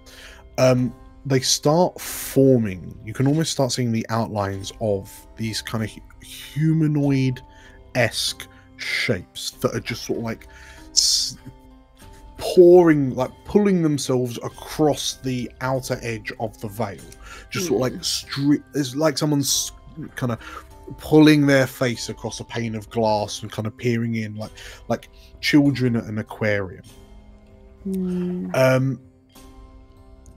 they start forming. You can almost start seeing the outlines of these kind of humanoid-esque shapes that are just sort of like pouring, like pulling themselves across the outer edge of the veil. Just sort of like it's like someone's kind of pulling their face across a pane of glass and kind of peering in, like children at an aquarium.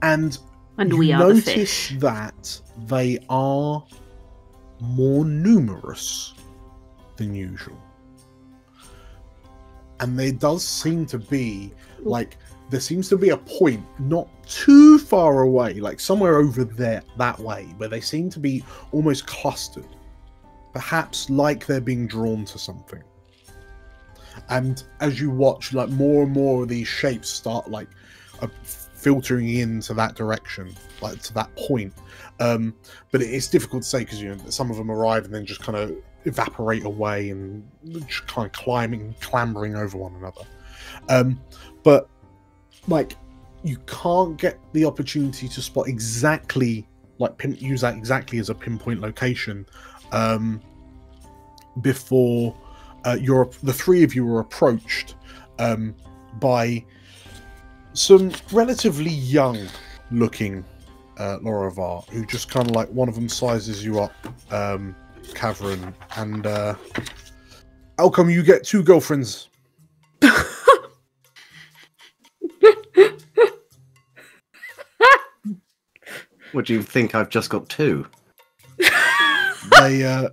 And we you are the notice fish. that they are more numerous than usual. And there does seem to be, like, there seems to be a point not too far away, like somewhere over there, that way, where they seem to be almost clustered. Perhaps like they're being drawn to something. And as you watch, like, more and more of these shapes start, like, filtering into that direction, like, to that point. But it's difficult to say because, you know, some of them arrive and then just kind of evaporate away and just kind of clambering over one another. But like, you can't get the opportunity to spot exactly, like, use that exactly as a pinpoint location before the three of you are approached by some relatively young looking Lorovar, who just kind of like, one of them sizes you up, Cavern, and how come you get 2 girlfriends? What do you think? I've just got 2. They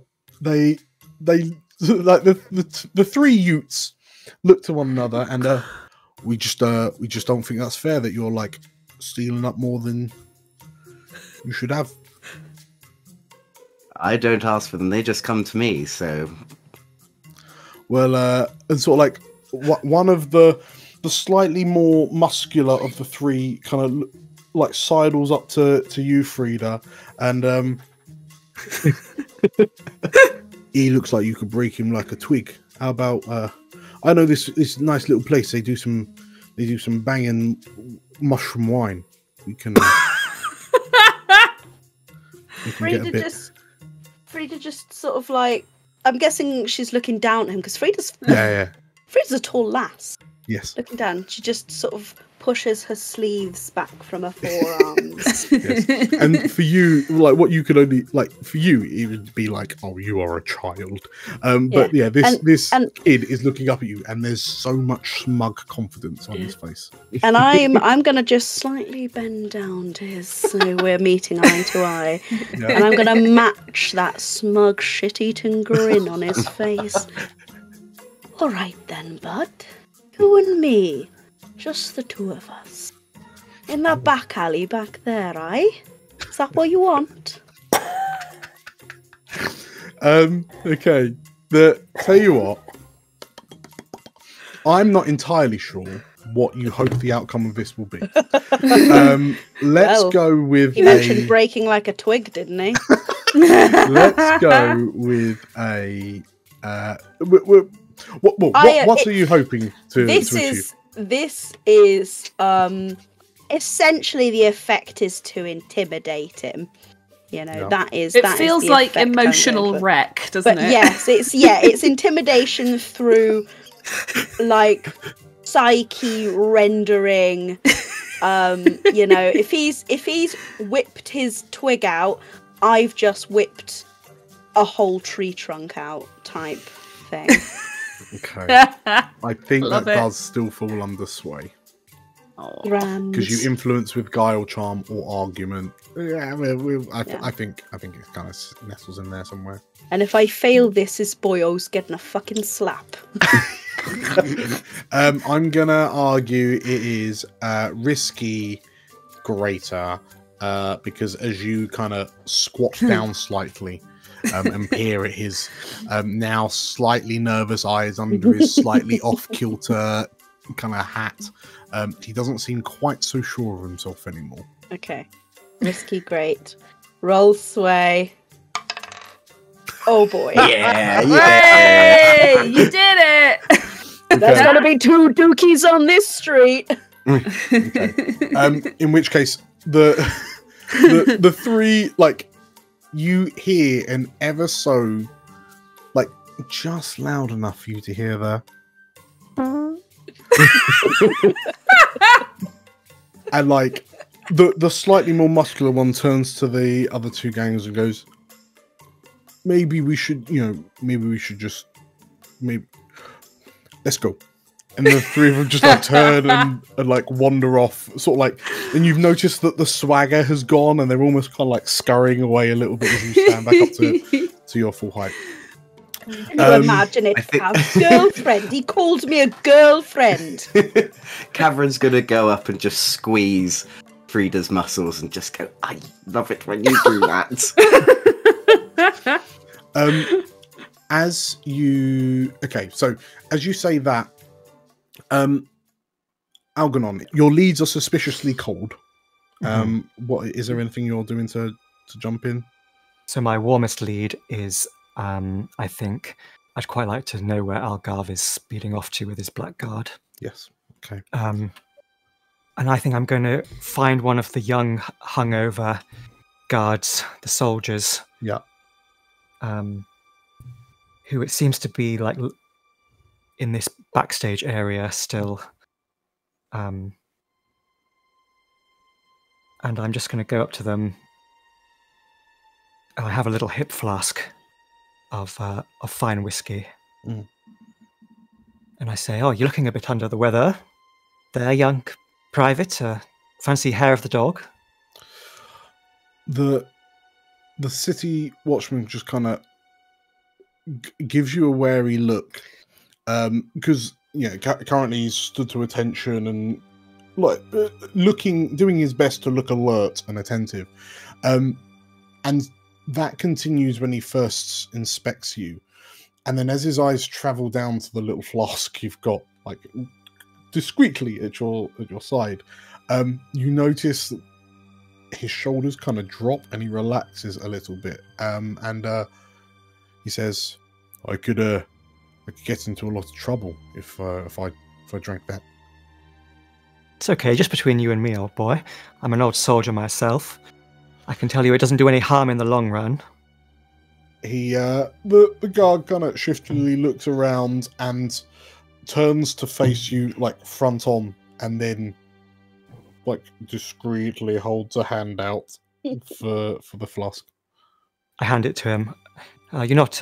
like the 3 Utes look to one another, and we just don't think that's fair that you're like stealing up more than you should have. I don't ask for them; they just come to me. So, well, and sort of like one of the slightly more muscular of the 3 kind of like sidles up to you, Frida, and he looks like you could break him like a twig. How about I know this nice little place. They do some banging mushroom wine. We can. Frida just sort of like, I'm guessing she's looking down at him because Frida's a tall lass. Yes. Looking down, she just sort of pushes her sleeves back from her forearms. Yes. And for you, like, what you could only, like, for you, it would be like, oh, you are a child. But yeah, this kid is looking up at you, and there's so much smug confidence on his face. And I'm gonna just slightly bend down to his, so we're meeting eye to eye, and I'm gonna match that smug, shit-eating grin on his face. All right then, bud, you and me. Just the 2 of us. In that back alley back there, aye? Is that what you want? Okay. Tell you what. I'm not entirely sure what you hope the outcome of this will be. Let's go with he mentioned breaking like a twig, didn't he? Let's go with a... what are you hoping to achieve? This is essentially the effect is to intimidate him. You know, it feels like emotional wreck, doesn't it? Yes, it's intimidation through like psyche rendering. You know, if he's whipped his twig out, I've just whipped a whole tree trunk out type thing. Okay. I think that does still fall under sway. Because you influence with guile, charm, or argument. Yeah, I think it kind of nestles in there somewhere. And if I fail this, his boyo's getting a fucking slap. I'm gonna argue it is risky greater because as you kind of squat down slightly and peer at his now slightly nervous eyes under his slightly off-kilter kind of hat, he doesn't seem quite so sure of himself anymore. Okay. Risky great. Roll sway. Oh boy. Yeah, Hey, you did it! There's going to be 2 dookies on this street. Okay. In which case, the 3, like, you hear an ever so, like, just loud enough for you to hear the. And, like, the slightly more muscular one turns to the other 2 gangs and goes, maybe we should just, let's go. And the 3 of them just like turn and like wander off, sort of like, and you've noticed that the swagger has gone and they're almost kind of like scurrying away a little bit as you stand back up to your full height. Can you imagine it? Cav's girlfriend. He called me a girlfriend. Cavern's gonna go up and just squeeze Frida's muscles and just go, I love it when you do that. As you say that, Algernon, your leads are suspiciously cold. What is there anything you're doing to jump in? So my warmest lead is, I think I'd quite like to know where Algarve is speeding off to with his blackguard. Yes. Okay. And I think I'm going to find one of the young, hungover guards, the soldiers. Yeah. Who it seems to be like in this backstage area still. And I'm just going to go up to them. I have a little hip flask of fine whiskey. Mm. And I say, oh, you're looking a bit under the weather there, young private. Fancy hair of the dog? The city watchman just kind of gives you a wary look, because currently he's stood to attention and like doing his best to look alert and attentive, and that continues when he first inspects you, and then as his eyes travel down to the little flask you've got like discreetly at your side, you notice his shoulders kind of drop and he relaxes a little bit, and he says, I could get into a lot of trouble if I drank that. It's okay, just between you and me, old boy. I'm an old soldier myself. I can tell you it doesn't do any harm in the long run. He, the guard kind of shiftily looks around and turns to face you, like, front on, and then, like, discreetly holds a hand out for the flask. I hand it to him. You're not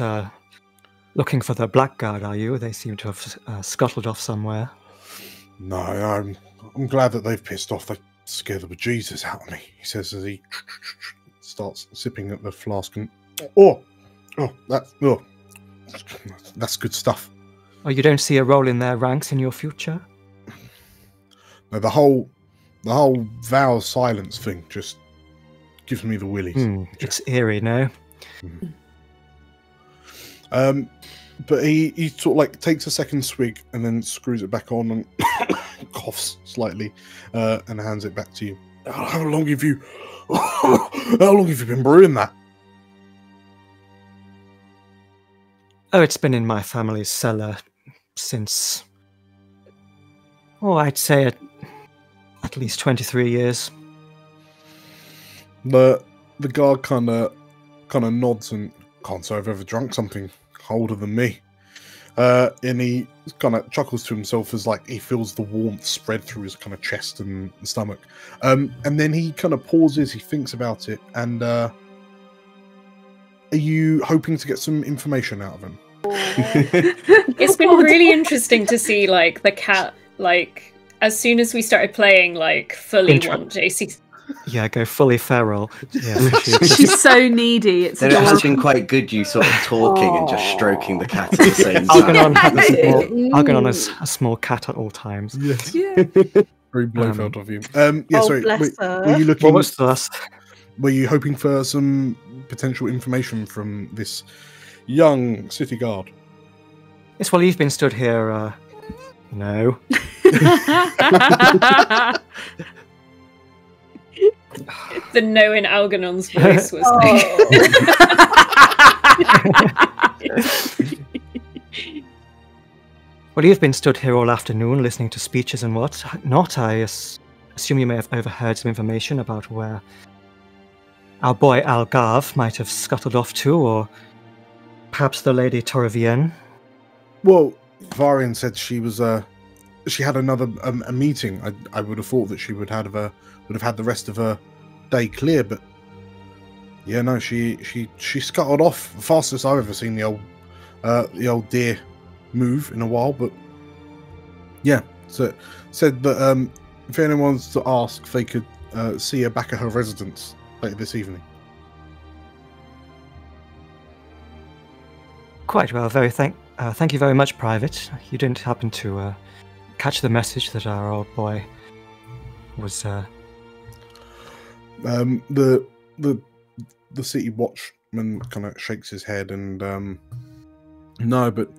looking for the blackguard, are you? They seem to have scuttled off somewhere. No, I'm glad that they've pissed off. They scared the bejesus out of me, he says as he starts sipping at the flask. And that's good stuff. Oh, you don't see a role in their ranks in your future? No, the whole vow of silence thing just gives me the willies. It's eerie, no? But he sort of like takes a second swig and then screws it back on and coughs slightly, and hands it back to you. How long have you been brewing that? Oh, it's been in my family's cellar since, I'd say at least 23 years. The guard kind of nods and can't say I've ever drunk something older than me. And he kind of chuckles to himself as like he feels the warmth spread through his kind of chest and stomach. And then he kind of pauses, he thinks about it, and are you hoping to get some information out of him? It's been really interesting to see like the cat, like as soon as we started playing, like fully want JC. Yeah, go fully feral. Yeah, She's so needy. It's Then it has adorable. been quite good you sort of talking and just stroking the cat at the same time. Algernon has a small cat at all times. Yes. Yeah. Very Blofeld of you. Sorry. Bless her. Were you looking? What was this? Were you hoping for some potential information from this young city guard? Yes, well, you've been stood here, no. The no in Algernon's voice was Well, you've been stood here all afternoon listening to speeches and what not. I assume you may have overheard some information about where our boy Algarve might have scuttled off to, or perhaps the lady Tovarienne. Well, Tovarienne said she was she had another a meeting. I would have thought that she would have had the rest of her day clear, but yeah, no, she scuttled off the fastest I've ever seen the old deer move in a while. But yeah, so said that if anyone wants to ask, they could see her back at her residence later this evening. Quite well. Thank you very much, Private. You didn't happen to catch the message that our old boy was. The city watchman kind of shakes his head and no, but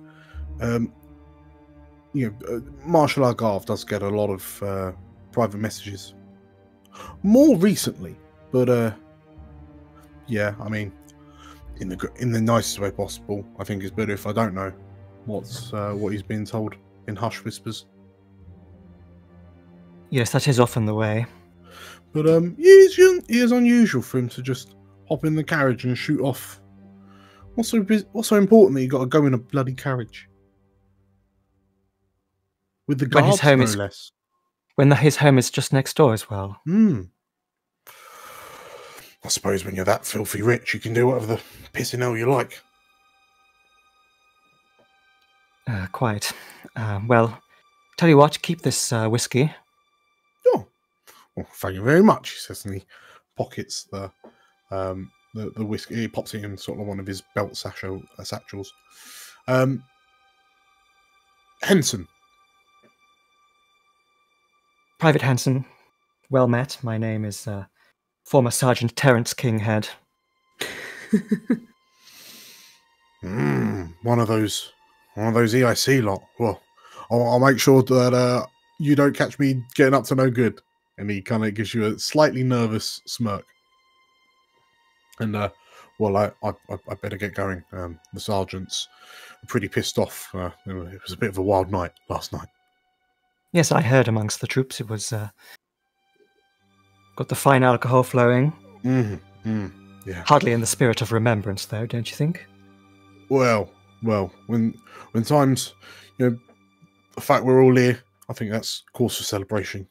Marshal Algarve does get a lot of private messages more recently, but yeah, I mean, in the nicest way possible. I think it's better if I don't know what he's being told in hush whispers. Yes, that is often the way. But it is unusual for him to just hop in the carriage and shoot off. What's so important that you got to go in a bloody carriage with the guards, no less? When his home is just next door as well. I suppose when you're that filthy rich, you can do whatever the pissing hell you like. Quite. Well, tell you what, keep this whiskey. Oh, well, thank you very much, he says, and he pockets the whiskey. He pops it in sort of one of his belt satchels. Henson. Private Henson, well met. My name is former Sergeant Terence Kinghead. One of those EIC lot. Well, I'll make sure that you don't catch me getting up to no good. And he kind of gives you a slightly nervous smirk. And well, I better get going. The sergeant's pretty pissed off. It was a bit of a wild night last night. Yes, I heard amongst the troops it was got the fine alcohol flowing. Yeah. Hardly in the spirit of remembrance, though, don't you think? Well, when times, the fact we're all here, I think that's cause for celebration,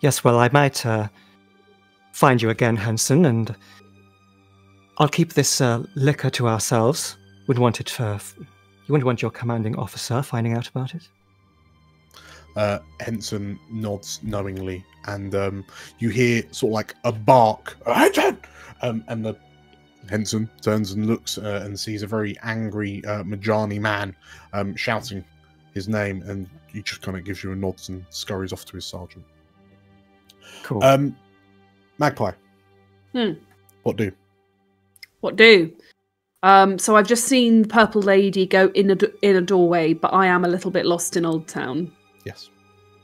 Yes, well, I might find you again, Henson, and I'll keep this liquor to ourselves. You wouldn't want your commanding officer finding out about it? Henson nods knowingly, and you hear sort of like a bark, Henson! And the Henson turns and looks and sees a very angry Majani man shouting his name, and he just kind of gives you a nod and scurries off to his sergeant. Cool. Magpie. What do? So I've just seen the Purple Lady go in a doorway, but I am a little bit lost in Old Town. Yes.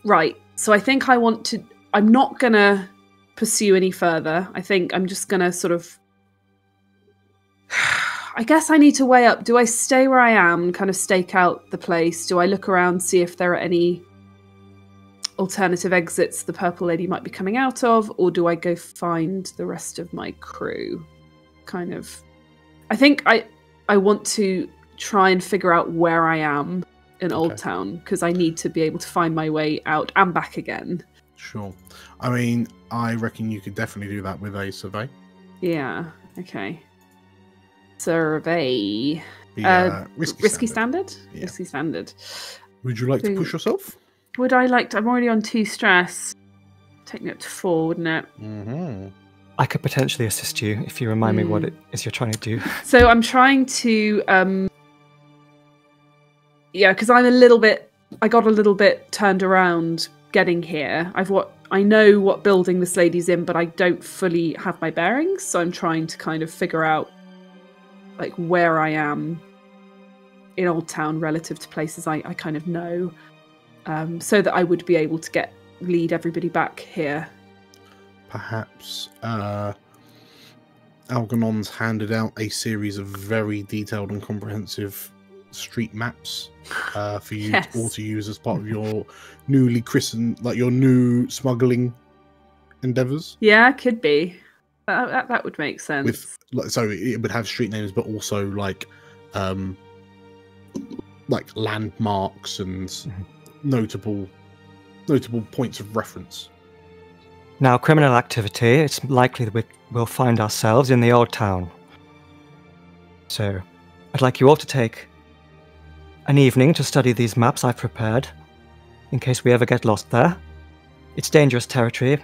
Right. So I think I'm not going to pursue any further. I think I'm just going to sort of... I guess I need to weigh up. Do I stay where I am and kind of stake out the place? Do I look around, see if there are any alternative exits the Purple Lady might be coming out of? Or do I go find the rest of my crew? Kind of... I think I want to try and figure out where I am in Old Town, because I need to be able to find my way out and back again. Sure. I mean, I reckon you could definitely do that with a survey. Yeah, okay. Survey. Risky standard? Yeah. Risky standard. Would you like to push yourself? Would I like to... I'm already on 2 stress. take me up to 4, wouldn't it? Mm-hmm. I could potentially assist you if you remind me what it is you're trying to do. So I'm trying to, because I got a little bit turned around getting here. I know what building this lady's in, but I don't fully have my bearings, so I'm trying to kind of figure out like where I am in Old Town relative to places I kind of know, so that I would be able to lead everybody back here. Perhaps Algernon's handed out a series of very detailed and comprehensive street maps for you all to use as part of your newly christened, like your new smuggling endeavors. Yeah, could be. That would make sense. So it would have street names, but also like landmarks and notable points of reference. Now, criminal activity, it's likely that we'll find ourselves in the Old Town. So, I'd like you all to take an evening to study these maps I've prepared, in case we ever get lost there. It's dangerous territory.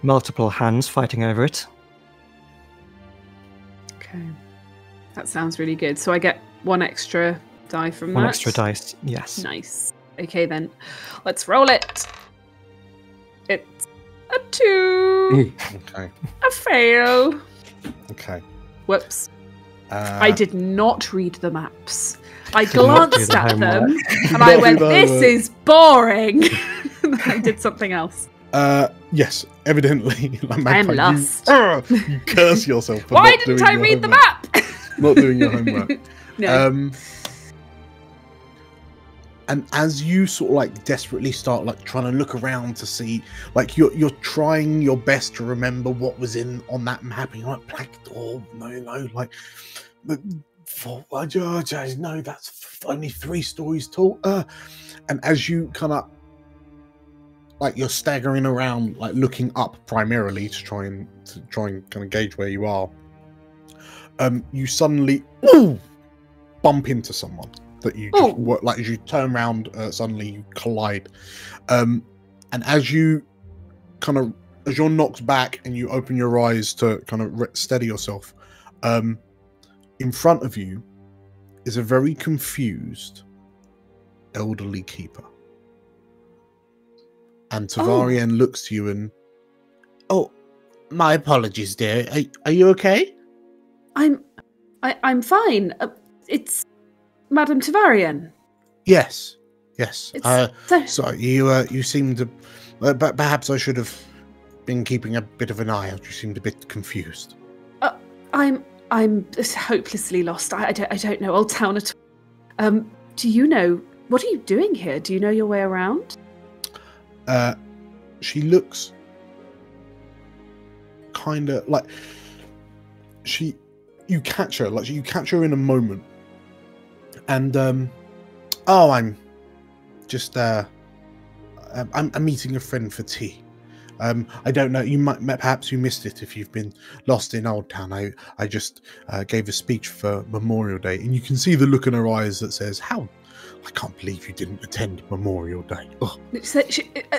Multiple hands fighting over it. Okay. That sounds really good. So I get 1 extra die from that? 1 extra dice, yes. Nice. Okay then, let's roll it. It's a 2. Okay. A fail. Okay. Whoops. I did not read the maps. I glanced at them and I went, this is boring. I did something else. Yes, evidently. I am lost. You curse yourself for Why not didn't doing I your read the homework. map? Not doing your homework. No. And as you sort of like desperately start like trying to look around to see, like you're trying your best to remember what was on that map, and you're like, black door, no, like, no, that's only 3 stories tall. And as you kind of like you're staggering around, like looking up primarily to try and kind of gauge where you are, you suddenly bump into someone that you just like as you turn around, suddenly you collide, and as you kind of as you're knocked back and you open your eyes to kind of steady yourself, in front of you is a very confused elderly keeper. And Tovarienne looks to you and, my apologies, dear. Are you okay? I'm fine. It's Madame Tovarienne. Yes. It's Sorry, you seemed to. But perhaps I should have been keeping a bit of an eye out. You seemed a bit confused. I'm hopelessly lost. I don't know Old Town at all. Do you know what are you doing here? Do you know your way around? She looks kind of like you catch her in a moment, and I'm just I'm meeting a friend for tea. I don't know, perhaps you missed it if you've been lost in Old Town. I just gave a speech for Memorial Day, and you can see the look in her eyes that says, "How? I can't believe you didn't attend Memorial Day." Oh.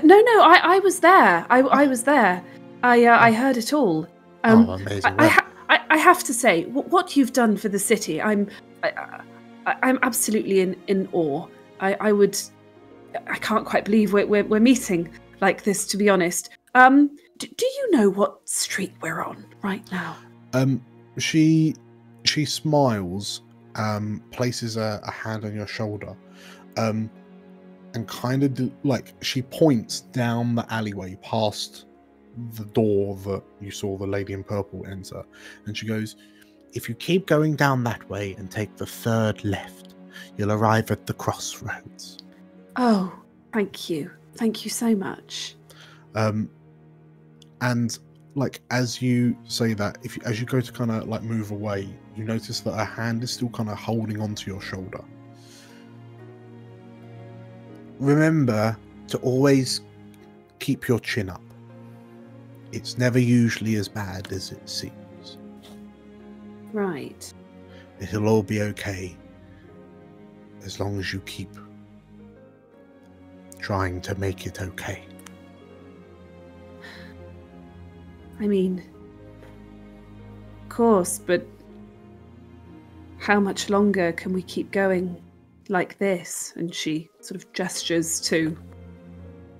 No, I was there. I was there. I heard it all. Amazing. I have to say, what you've done for the city, I'm absolutely in awe. I can't quite believe we're meeting like this, to be honest. Do you know what street we're on right now? She smiles, places a hand on your shoulder, and kind of like she points down the alleyway past the door that you saw the lady in purple enter, and she goes, "If you keep going down that way and take the 3rd left, you'll arrive at the crossroads." Oh, thank you so much. And like as you say that, as you go to kind of like move away, you notice that her hand is still kind of holding onto your shoulder. Remember to always keep your chin up. It's never usually as bad as it seems. Right. It'll all be okay as long as you keep trying to make it okay. I mean, of course, but how much longer can we keep going like this? And she sort of gestures to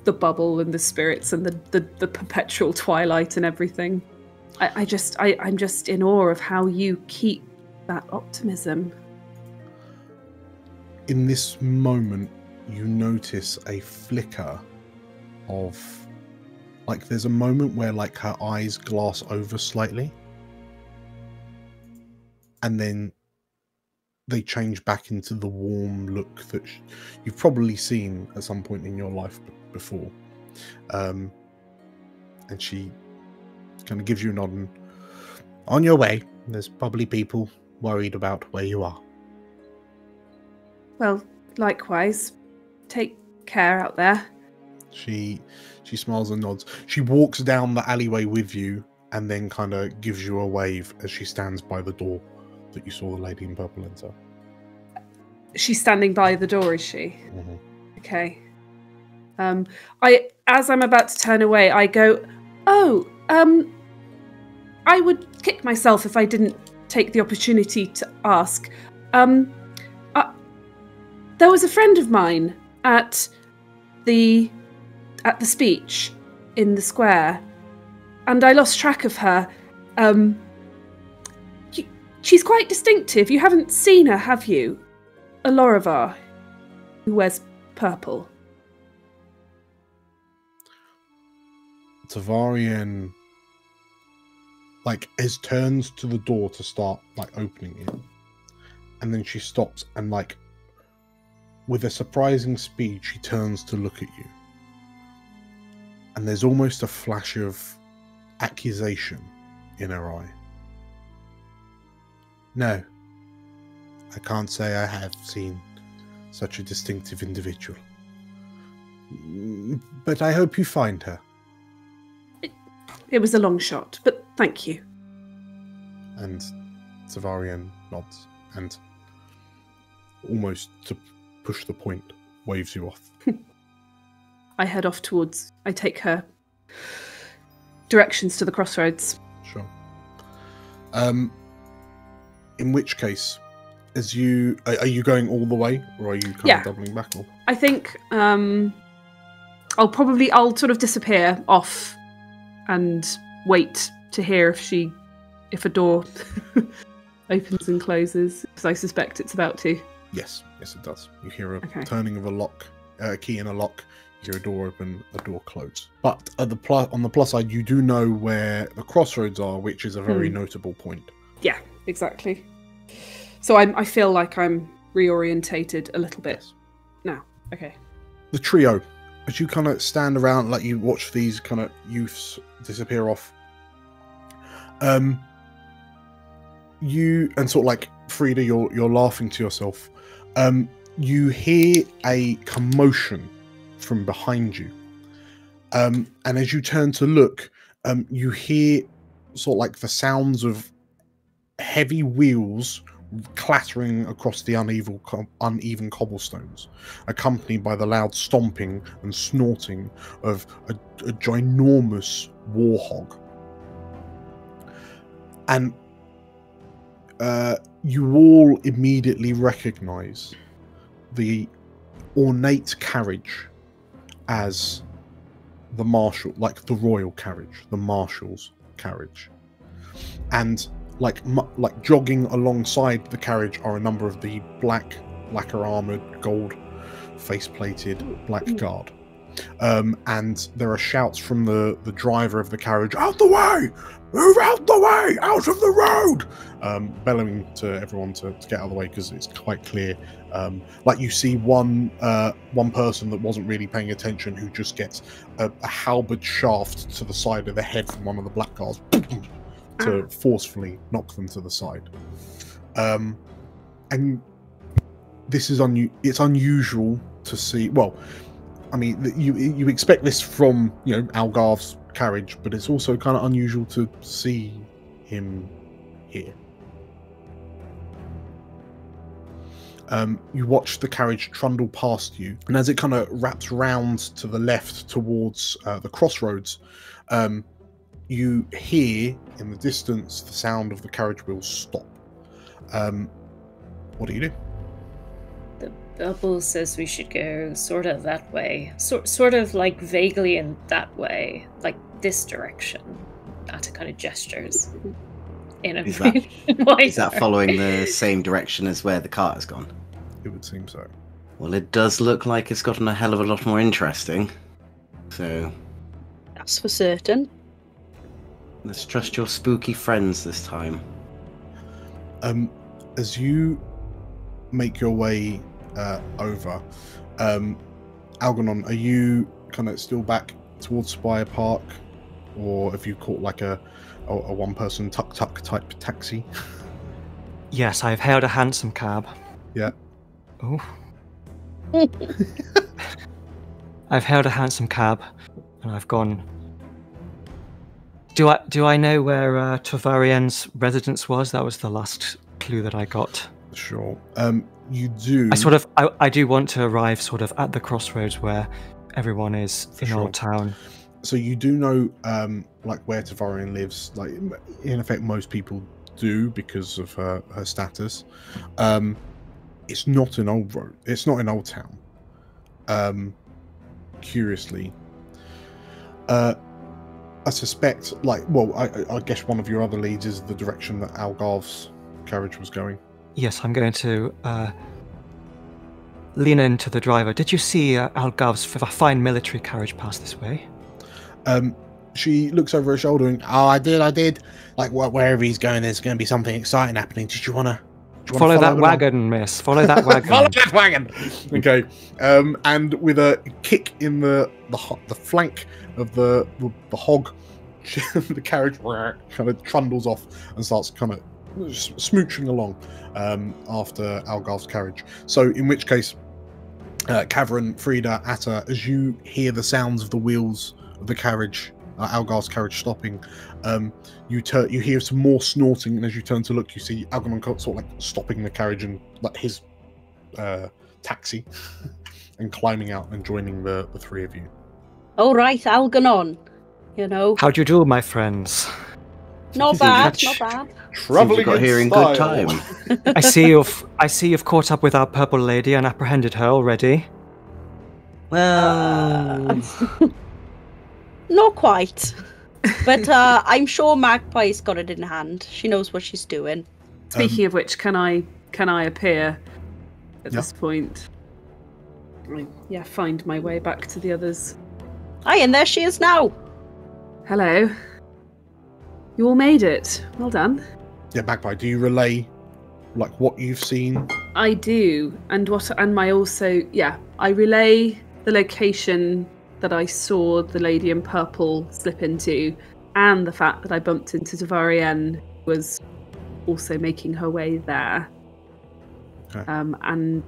the bubble and the spirits and the perpetual twilight and everything. I'm just in awe of how you keep that optimism. In this moment, you notice a flicker of, like, there's a moment where, like, her eyes glass over slightly, and then they change back into the warm look that you've probably seen at some point in your life before. And she kind of gives you a nod and, on your way, there's probably people worried about where you are. Well, likewise. Take care out there. She smiles and nods. She walks down the alleyway with you and then kind of gives you a wave as she stands by the door that you saw the lady in purple enter. She's standing by the door, is she? Mm-hmm. Okay. As I'm about to turn away, I go, I would kick myself if I didn't take the opportunity to ask. There was a friend of mine at the speech in the square, and I lost track of her. She's quite distinctive. You haven't seen her, have you? A Lorivar who wears purple. Tovarienne, like, turns to the door to start, like, opening it, and then she stops and, like, with a surprising speed, she turns to look at you, and there's almost a flash of accusation in her eye. No, I can't say I have seen such a distinctive individual, but I hope you find her. It was a long shot, but thank you. And Tovarienne nods and, almost to push the point, waves you off. I head off I take her directions to the crossroads. Sure. In which case, are you going all the way, or are you kind of doubling back? Or? I think I'll sort of disappear off and wait to hear if a door opens and closes, because I suspect it's about to. Yes, it does. You hear a turning of a lock, key in a lock. You hear a door open, a door close. But on the plus side, you do know where the crossroads are, which is a very notable point. Yeah, exactly. So I feel like I'm reorientated a little bit now. Okay. The trio, as you kind of stand around, like you watch these kind of youths disappear off, you and sort of like Frida, you're laughing to yourself. You hear a commotion from behind you, and as you turn to look, you hear sort of like the sounds of heavy wheels clattering across the uneven cobblestones, accompanied by the loud stomping and snorting of a ginormous warhog. And you all immediately recognize the ornate carriage as the marshal, like the royal carriage, the marshal's carriage. And like jogging alongside the carriage are a number of the black lacquer armored, gold face plated black guard. And there are shouts from the driver of the carriage, "Out the way! Move out the way! Out of the road!" Bellowing to everyone to get out of the way, because it's quite clear. Like you see one person that wasn't really paying attention, who just gets a halberd shaft to the side of the head from one of the black guards to forcefully knock them to the side. And this is it's unusual to see. Well, I mean, you expect this from, Algarve's carriage, but it's also kind of unusual to see him here. You watch the carriage trundle past you, and as it kind of wraps round to the left towards the crossroads, you hear in the distance the sound of the carriage wheels stop. What do you do? The bubble says we should go sort of that way. Sort of like vaguely in that way. Like this direction. Ata kind of gestures. In a Is that, Why is that following the same direction as where the cart has gone? It would seem so. Well, it does look like it's gotten a hell of a lot more interesting. So, That's for certain. let's trust your spooky friends this time. As you make your way over, Algernon, are you kind of still back towards Spire Park, or have you caught like a one-person tuk-tuk type taxi? Yes, I've hailed a hansom cab. Yeah. Oh. I've hailed a hansom cab, and I've gone. Do I know where Tovarienne's residence was? That was the last clue that I got. Sure. You do. I do want to arrive sort of at the crossroads where everyone is in Sure. Old Town. So you do know, like where Tovarienne lives. Like in effect, most people do because of her status. It's not in Old Road. It's not in Old Town. Curiously, I suspect, I guess one of your other leads is the direction that Algarve's carriage was going. Yes, I'm going to lean into the driver. Did you see Algarve's fine military carriage pass this way? She looks over her shoulder and, oh, I did. Like, wherever he's going, there's going to be something exciting happening. Did you want to follow that wagon, miss? Follow that wagon. Follow that wagon! Okay. And with a kick in the flank of the hog, the carriage kind of trundles off and starts kind of smooching along after Algarve's carriage. So, in which case, Cavern, Frida, Atta, as you hear the sounds of the wheels of the carriage, Algarve's carriage stopping, you hear some more snorting, and as you turn to look, you see Algernon sort of like stopping the carriage and like his taxi and climbing out and joining the three of you. All right, Algernon. You know, How'd you do, my friends? not bad, not bad. Traveling got here in style. good time. I see you've caught up with our purple lady and apprehended her already. Well, Not quite. But I'm sure Magpie's got it in hand. She knows what she's doing. Speaking of which, can I appear at Yeah. this point? Yeah, find my way back to the others. Aye, and there she is now. Hello. You all made it. Well done. Yeah, Magpie, do you relay like what you've seen? I do, and I relay the location that I saw the lady in purple slip into, and the fact that I bumped into Tovarienne, who was also making her way there, Okay. and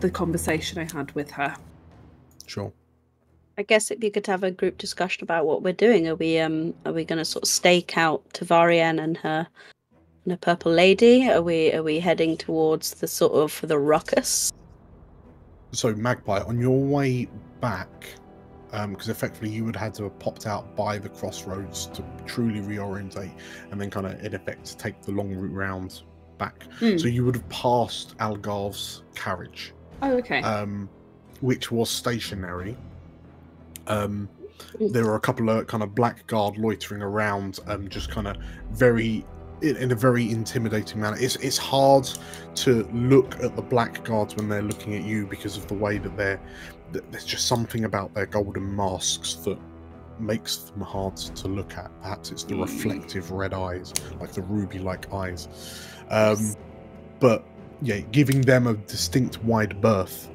the conversation I had with her. Sure. I guess it'd be good to have a group discussion about what we're doing. Are we going to sort of stake out Tovarienne and her purple lady? Are we heading towards the sort of the ruckus? So, Magpie, on your way back, because effectively you would have had to have popped out by the crossroads to truly reorientate, and then kind of in effect take the long route round back. So you would have passed Algarve's carriage, Oh, okay. which was stationary. There were a couple of kind of black guard loitering around, just kind of in a very intimidating manner. It's hard to look at the black guards when they're looking at you because of the way that there's just something about their golden masks that makes them hard to look at. Perhaps it's the reflective red eyes, like the ruby-like eyes. But yeah, giving them a distinct wide berth.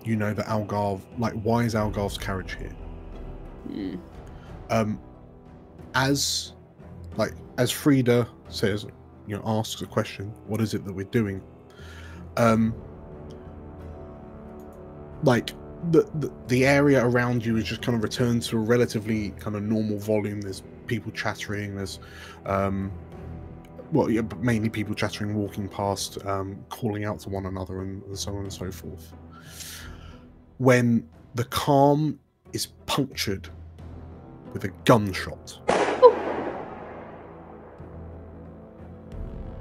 You know that Algarve, like, why is Algarve's carriage here? As Frida says, asks a question, what is it that we're doing? Like the area around you is just kind of returned to a relatively kind of normal volume. There's people chattering. There's mainly people chattering, walking past, calling out to one another, and so on and so forth. When the calm is punctured with a gunshot.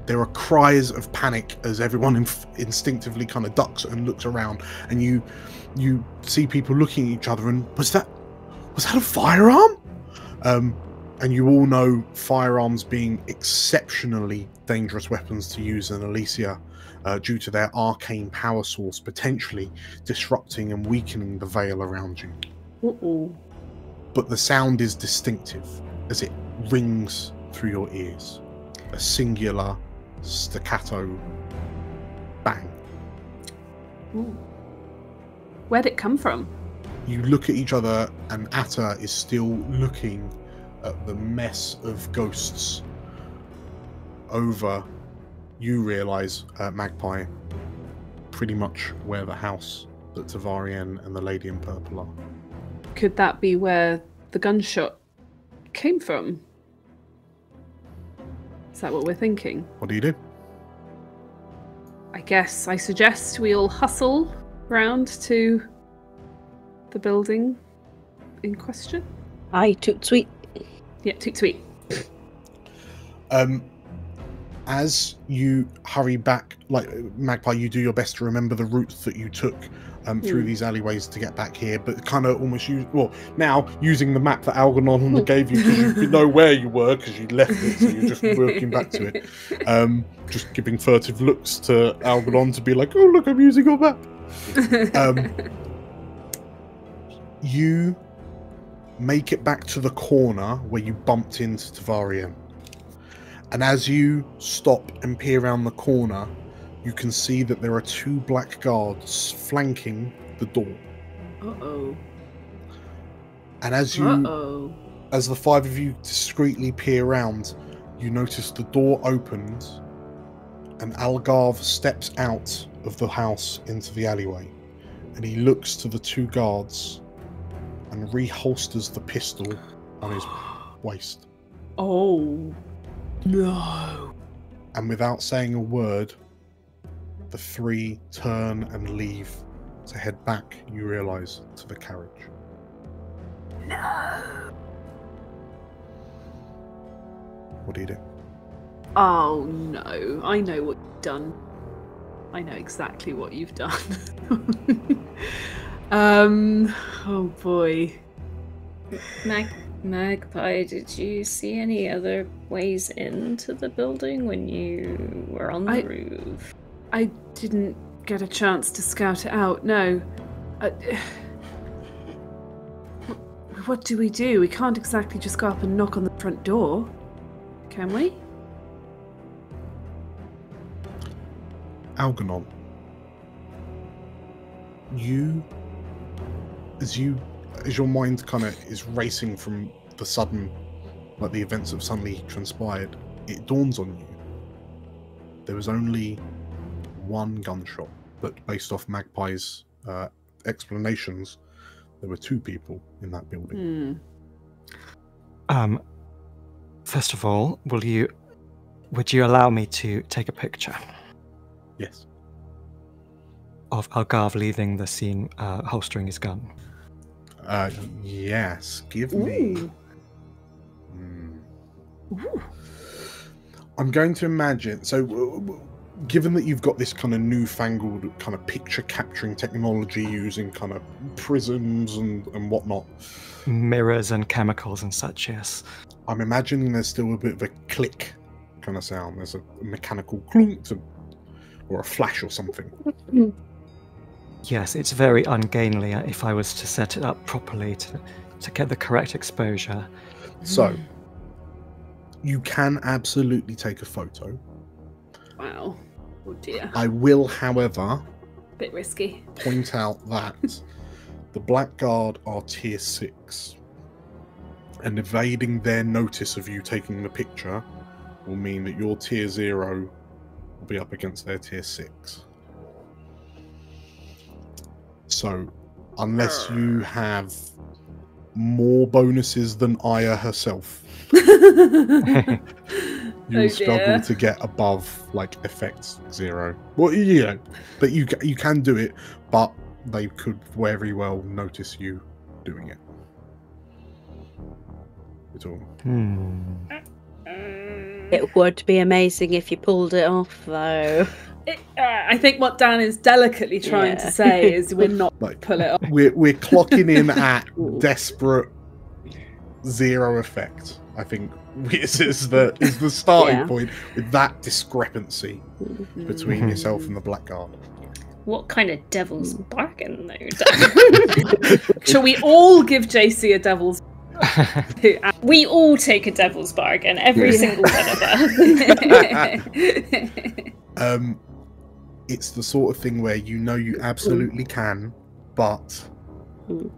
There are cries of panic as everyone instinctively kind of ducks and looks around, and you see people looking at each other. And was that a firearm? And you all know firearms being exceptionally dangerous weapons to use in Elysia, due to their arcane power source potentially disrupting and weakening the veil around you. Uh-oh. But the sound is distinctive as it rings through your ears. A singular staccato bang. Ooh. Where'd it come from? You look at each other, and Atta is still looking at the mess of ghosts over. You realise, Magpie, pretty much where the house that Tovarienne and the Lady in Purple are. Could that be where the gunshot came from? Is that what we're thinking? What do you do? I guess I suggest we all hustle round to the building in question. Aye, toot sweet. Yeah, toot sweet. As you hurry back, like Magpie, you do your best to remember the route that you took through these alleyways to get back here, but kind of almost now using the map that Algernon gave you, because you know where you were because you left it, so you're just working back to it. Just giving furtive looks to Algernon to be like, oh look, I'm using your map. You make it back to the corner where you bumped into Tovarienne. And as you stop and peer around the corner, you can see that there are 2 black guards flanking the door. Uh-oh. And as the 5 of you discreetly peer around, you notice the door opens and Algarve steps out of the house into the alleyway. And he looks to the 2 guards and reholsters the pistol on his waist. Oh, no. And without saying a word, the 3 turn and leave to head back, you realise, to the carriage. No. What do you do? Oh, no. I know what you've done. I know exactly what you've done. Oh boy. Magpie, did you see any other ways into the building when you were on the roof? I didn't get a chance to scout it out, no. What do? We can't exactly just go up and knock on the front door, can we? Algernon, as your mind kind of is racing from the sudden, like the events that suddenly transpired, it dawns on you there was only 1 gunshot, but based off Magpie's explanations, there were 2 people in that building. First of all, would you allow me to take a picture? Yes. Of Algarve leaving the scene, holstering his gun. Yes. Give me. I'm going to imagine. So, given that you've got this kind of newfangled kind of picture capturing technology using kind of prisms and whatnot, mirrors and chemicals and such, yes. I'm imagining there's still a bit of a click kind of sound. There's a mechanical clunk or a flash or something. Yes, it's very ungainly if I was to set it up properly to get the correct exposure. So, you can absolutely take a photo. Wow. Oh dear. I will, however, Bit risky. point out that the Blackguard are tier 6. And evading their notice of you taking the picture will mean that your tier 0 will be up against their tier 6. So, unless you have more bonuses than Aya herself, you'll struggle to get above, like, effects 0. Well, you know, but you can do it, but they could very well notice you doing it. at all. It would be amazing if you pulled it off, though. I think what Dan is delicately trying to say is we're not Like, pull it off. we're clocking in at desperate zero effect. I think is the starting point with that discrepancy between yourself and the Blackguard. What kind of devil's bargain, though? Shall we all give JC a devil's? We all take a devil's bargain, every single one of us. It's the sort of thing where you know you absolutely can, but you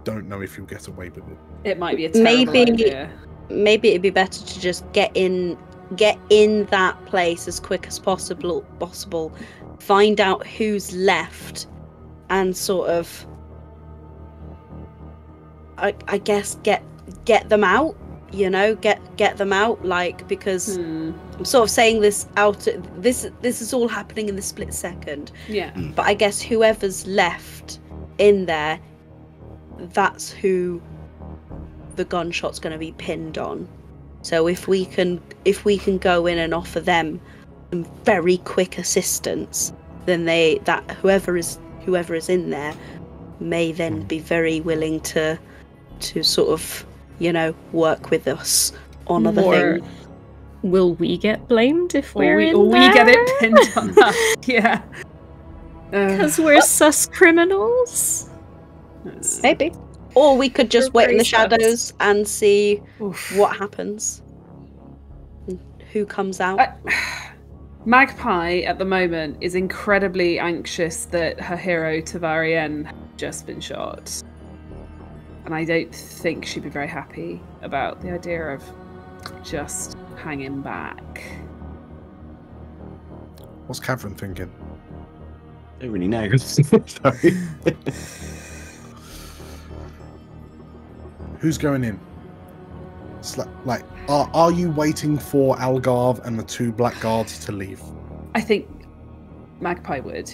don't know if you'll get away with it. It might be a terrible idea. Maybe it'd be better to just get in that place as quick as possible, find out who's left, and sort of, I guess, get them out. You know, get them out. Like, because I'm sort of saying this out. This is all happening in the split second. Yeah. But I guess whoever's left in there, that's who the gunshot's going to be pinned on. So if we can go in and offer them some very quick assistance, then whoever is in there may then be very willing to sort of, you know, work with us on other things. Will we get blamed if we get it pinned on us? Yeah, because we're sus criminals. Maybe. Or we could just wait in the shadows and see what happens. Who comes out. Magpie, at the moment, is incredibly anxious that her hero, Tovarienne, has just been shot. And I don't think she'd be very happy about the idea of just hanging back. What's Catherine thinking? I don't really know. Sorry. Who's going in? Like, are you waiting for Algarve and the two Blackguards to leave? I think Magpie would.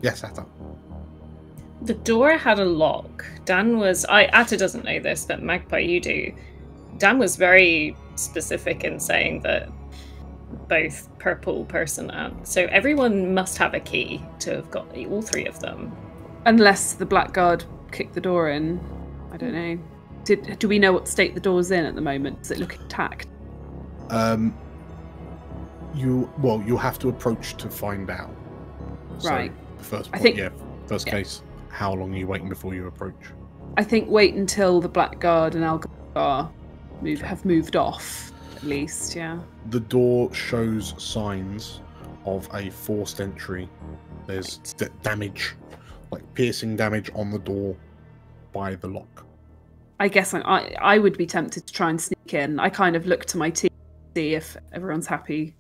Yes, Atta. The door had a lock. Atta doesn't know this, but Magpie, you do. Dan was very specific in saying that both purple person and... So everyone must have a key to have got all three of them. Unless the Blackguard kicked the door in. I don't know. Do we know what state the door's in at the moment? Does it look intact? You'll have to approach to find out. Right. So the first case, how long are you waiting before you approach? I think wait until the Blackguard and Algar have moved off, at least, yeah. The door shows signs of a forced entry. There's damage, like piercing damage on the door by the lock. I guess I would be tempted to try and sneak in. I kind of look to my team to see if everyone's happy.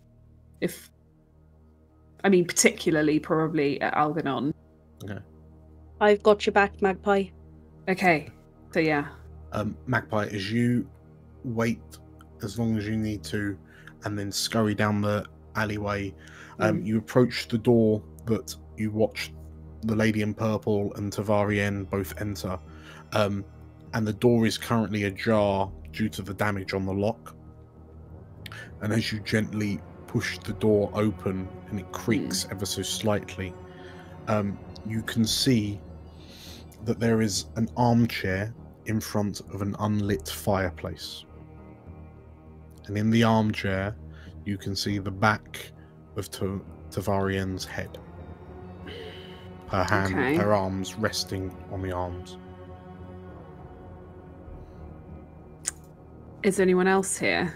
Particularly probably at Algernon. Okay. I've got your back, Magpie. Okay, so yeah. Magpie, as you wait as long as you need to, and then scurry down the alleyway, you approach the door that you watched the Lady in Purple and Tovarienne both enter. And the door is currently ajar due to the damage on the lock. And as you gently push the door open and it creaks ever so slightly, you can see that there is an armchair in front of an unlit fireplace. And in the armchair, you can see the back of Tovarienne's head. Her arms resting on the arms. Is there anyone else here?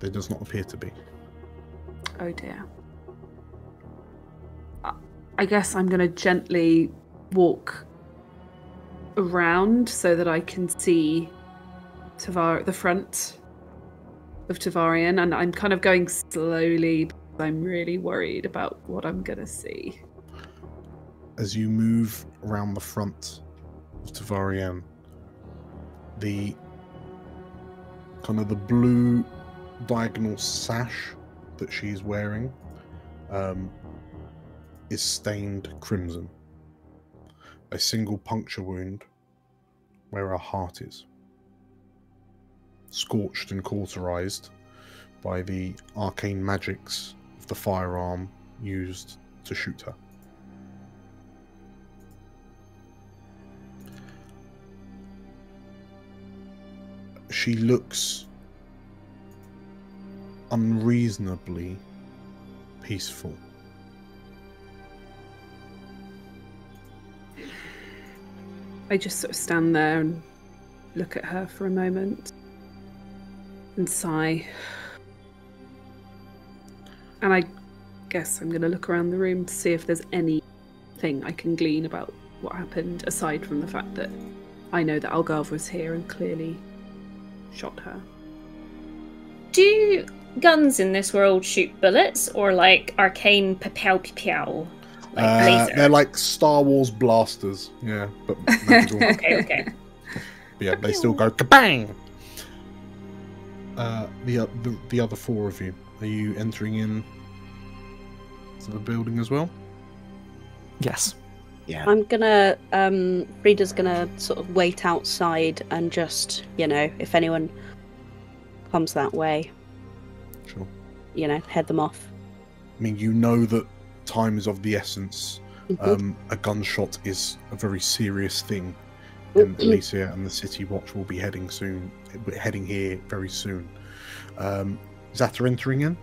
There does not appear to be. Oh dear. I guess I'm going to gently walk around so that I can see the front of Tovarienne, and I'm kind of going slowly because I'm really worried about what I'm going to see. As you move around the front of Tovarienne, the blue diagonal sash that she's wearing is stained crimson. A single puncture wound where her heart is, scorched and cauterized by the arcane magics of the firearm used to shoot her. She looks unreasonably peaceful. I just sort of stand there and look at her for a moment and sigh. And I guess I'm going to look around the room to see if there's anything I can glean about what happened, aside from the fact that I know that Algarve was here and clearly shot her. Do guns in this world shoot bullets, or like arcane pow-pow-pow? Like laser? They're like Star Wars blasters, yeah, but magical. Okay. Yeah, they still go kabang. The other four of you, are you entering in to the building as well? Yes. Yeah. I'm gonna, Frida's gonna sort of wait outside and just, if anyone comes that way, Sure. Head them off. I mean, you know that time is of the essence. Mhm. A gunshot is a very serious thing, and Elysia and the City Watch will be heading here very soon. Is Zata entering in?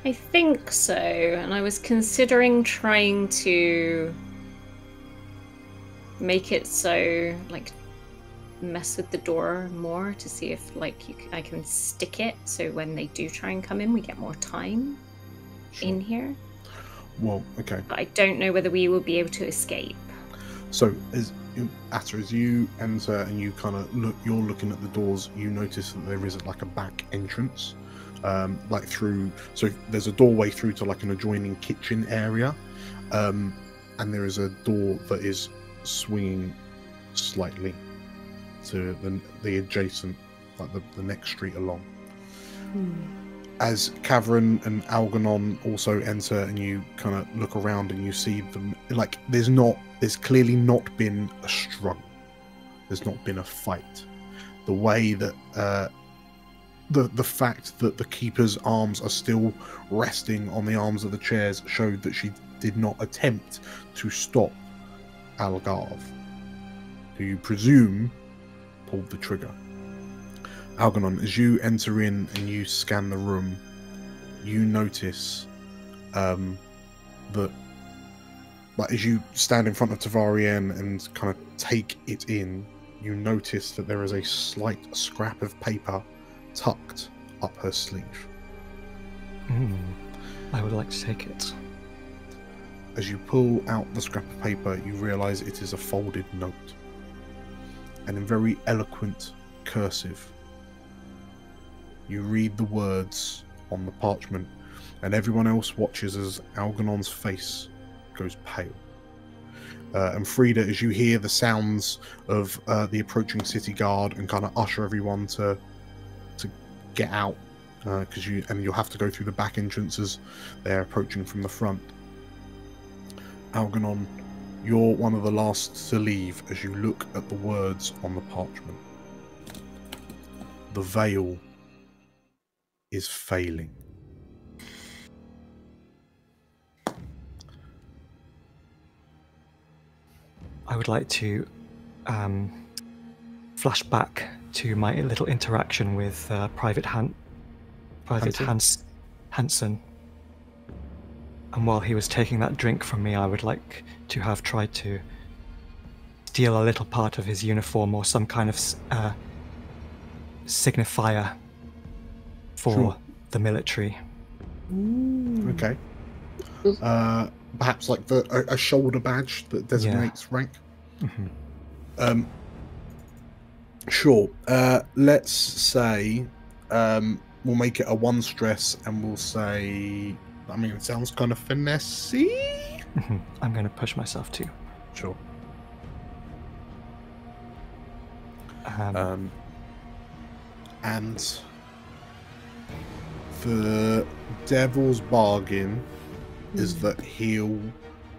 I think so, and I was considering trying to make it so, like, mess with the door more to see if, like, I can stick it so when they do try and come in, we get more time in here. Well, okay. But I don't know whether we will be able to escape. So, as you enter and you kind of you're looking at the doors, you notice that there is like a back entrance, so there's a doorway through to like an adjoining kitchen area, and there is a door that is swinging slightly to the adjacent, like the next street along. As Cavern and Algernon also enter, and you kind of look around and you see them, like there's clearly not been a struggle. There's not been a fight. The way that the fact that the keeper's arms are still resting on the arms of the chairs showed that she did not attempt to stop Algarve, who you presume pulled the trigger. Algernon, as you enter in and you scan the room, you notice that, like, as you stand in front of Tovarienne and kind of take it in, you notice that there is a slight scrap of paper tucked up her sleeve. I would like to take it. As you pull out the scrap of paper, you realise it is a folded note. And in very eloquent cursive, you read the words on the parchment, and everyone else watches as Algernon's face goes pale. And Frida, as you hear the sounds of the approaching city guard and kind of usher everyone to get out, because you'll have to go through the back entrances. They're approaching from the front. Algernon, you're one of the last to leave as you look at the words on the parchment. The veil is failing. I would like to flash back to my little interaction with Private Hansen. And while he was taking that drink from me, I would like to have tried to steal a little part of his uniform or some kind of signifier for the military. Okay. Perhaps like a shoulder badge that designates rank. Mm-hmm. Sure. Let's say we'll make it a 1 stress, and we'll say, I mean, it sounds kind of finesse-y. Mm-hmm. I'm going to push myself too. Sure. And the devil's bargain is that he'll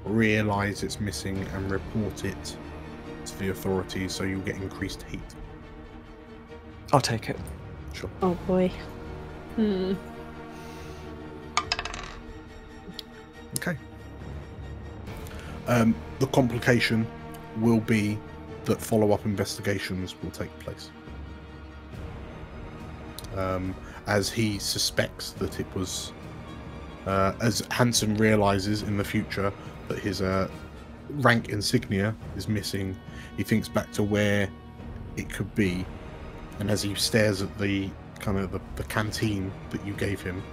realise it's missing and report it to the authorities, so you'll get increased heat. I'll take it. Sure. Oh boy. Okay. The complication will be that follow-up investigations will take place. As he suspects that it was, as Hansen realizes in the future that his rank insignia is missing, he thinks back to where it could be, and as he stares at the kind of the canteen that you gave him,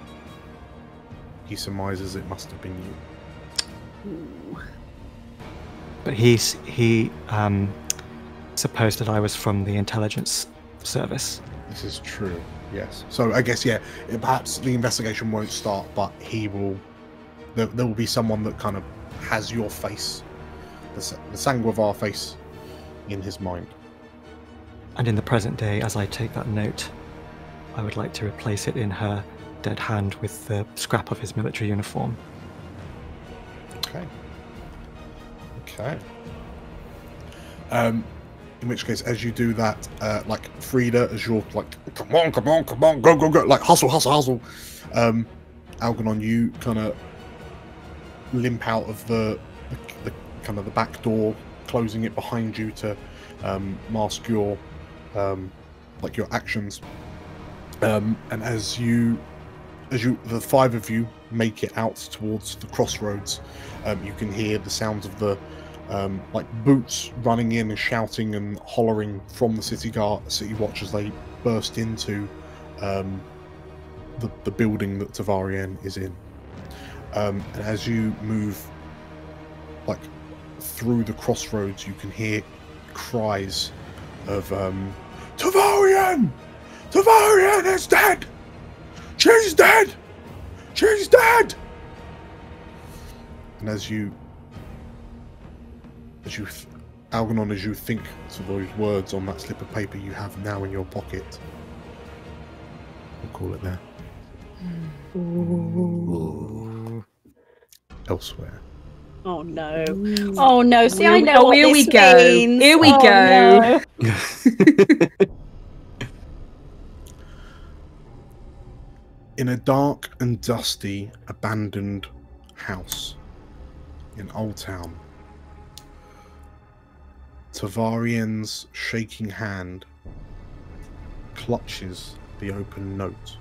he surmises it must have been you. Ooh. But he supposed that I was from the intelligence service. This is true, yes. So I guess, yeah, perhaps the investigation won't start, but he will. There will be someone that kind of has your face, the Sanguivar face, in his mind. And in the present day, as I take that note, I would like to replace it in her dead hand with the scrap of his military uniform. Okay. Okay. In which case, as you do that, like Frida, as you're like, come on, go, like hustle. Algernon, you kind of limp out of the kind of the back door, closing it behind you to mask your like your actions. And as the five of you make it out towards the crossroads, you can hear the sounds of the like boots running in and shouting and hollering from the city watch as they burst into the building that Tovarienne is in. And as you move like through the crossroads, you can hear cries of Tovarienne! Tovarienne is dead! She's dead! She's dead! And Algernon, as you think to those words on that slip of paper you have now in your pocket, we'll call it there. Ooh. Elsewhere. Oh no. Oh no. See, I know what here this we go. means. Here we go. No. In a dark and dusty, abandoned house in Old Town, Tovarienne's shaking hand clutches the open note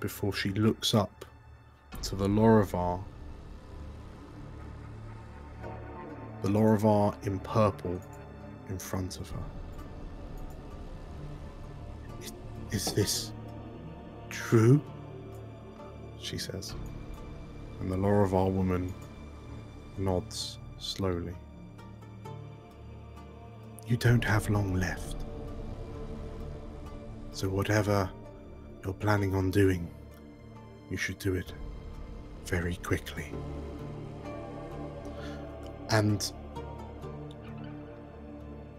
before she looks up to the Lorivar in purple in front of her. Is this true? She says. And the Lorivar woman nods slowly. You don't have long left. So whatever you're planning on doing, you should do it very quickly. And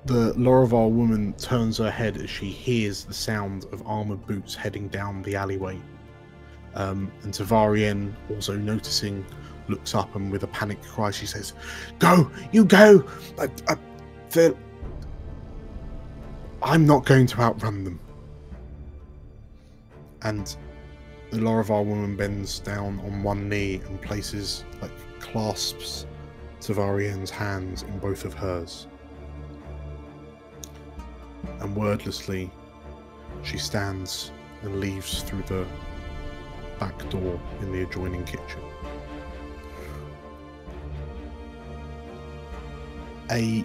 the Lorivar woman turns her head as she hears the sound of armoured boots heading down the alleyway. And Tovarienne, also noticing, looks up and with a panicked cry she says, "Go! You go! I'm not going to outrun them." And the Lorivar woman bends down on one knee and clasps Tovarienne's hands in both of hers. And wordlessly, she stands and leaves through the back door in the adjoining kitchen. A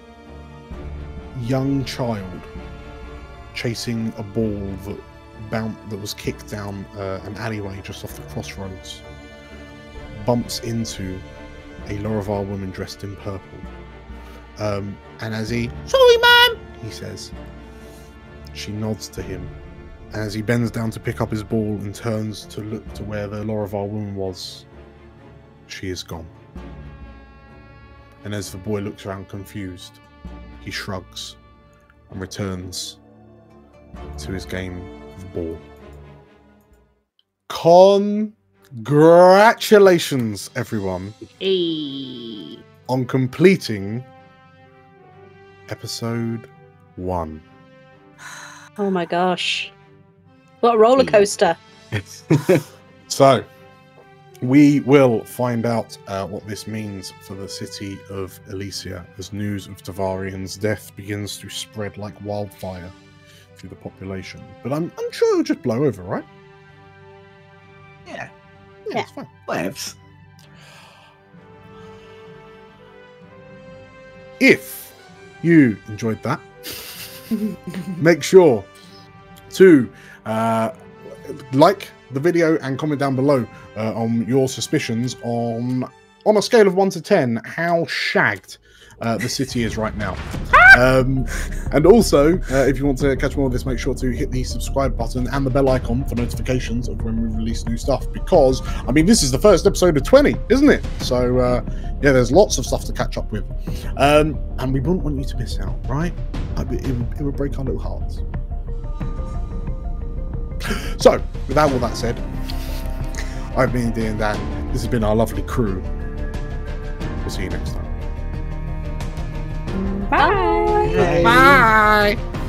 young child chasing a ball that was kicked down an alleyway just off the crossroads bumps into a Lorivar woman dressed in purple. And as "Sorry, ma'am," he says, she nods to him. And as he bends down to pick up his ball and turns to look to where the Lorivar woman was, she is gone. And as the boy looks around confused, he shrugs and returns to his game of ball. Congratulations, everyone, Hey. on completing Episode 1. Oh my gosh. What a roller coaster. So, we will find out what this means for the city of Elysia as news of Tovarienne's death begins to spread like wildfire through the population. But I'm sure it'll just blow over, right? Yeah. Yeah. It's fine. Whatevs. If you enjoyed that, make sure to like the video and comment down below on your suspicions on a scale of 1 to 10 how shagged the city is right now. And also, if you want to catch more of this, make sure to hit the subscribe button and the bell icon for notifications of when we release new stuff, because I mean this is the first episode of 20, isn't it? So yeah, there's lots of stuff to catch up with, and we wouldn't want you to miss out, right? It would break our little hearts. So, with all that said, I've been D and Dan. This has been our lovely crew. We'll see you next time. Bye. Bye.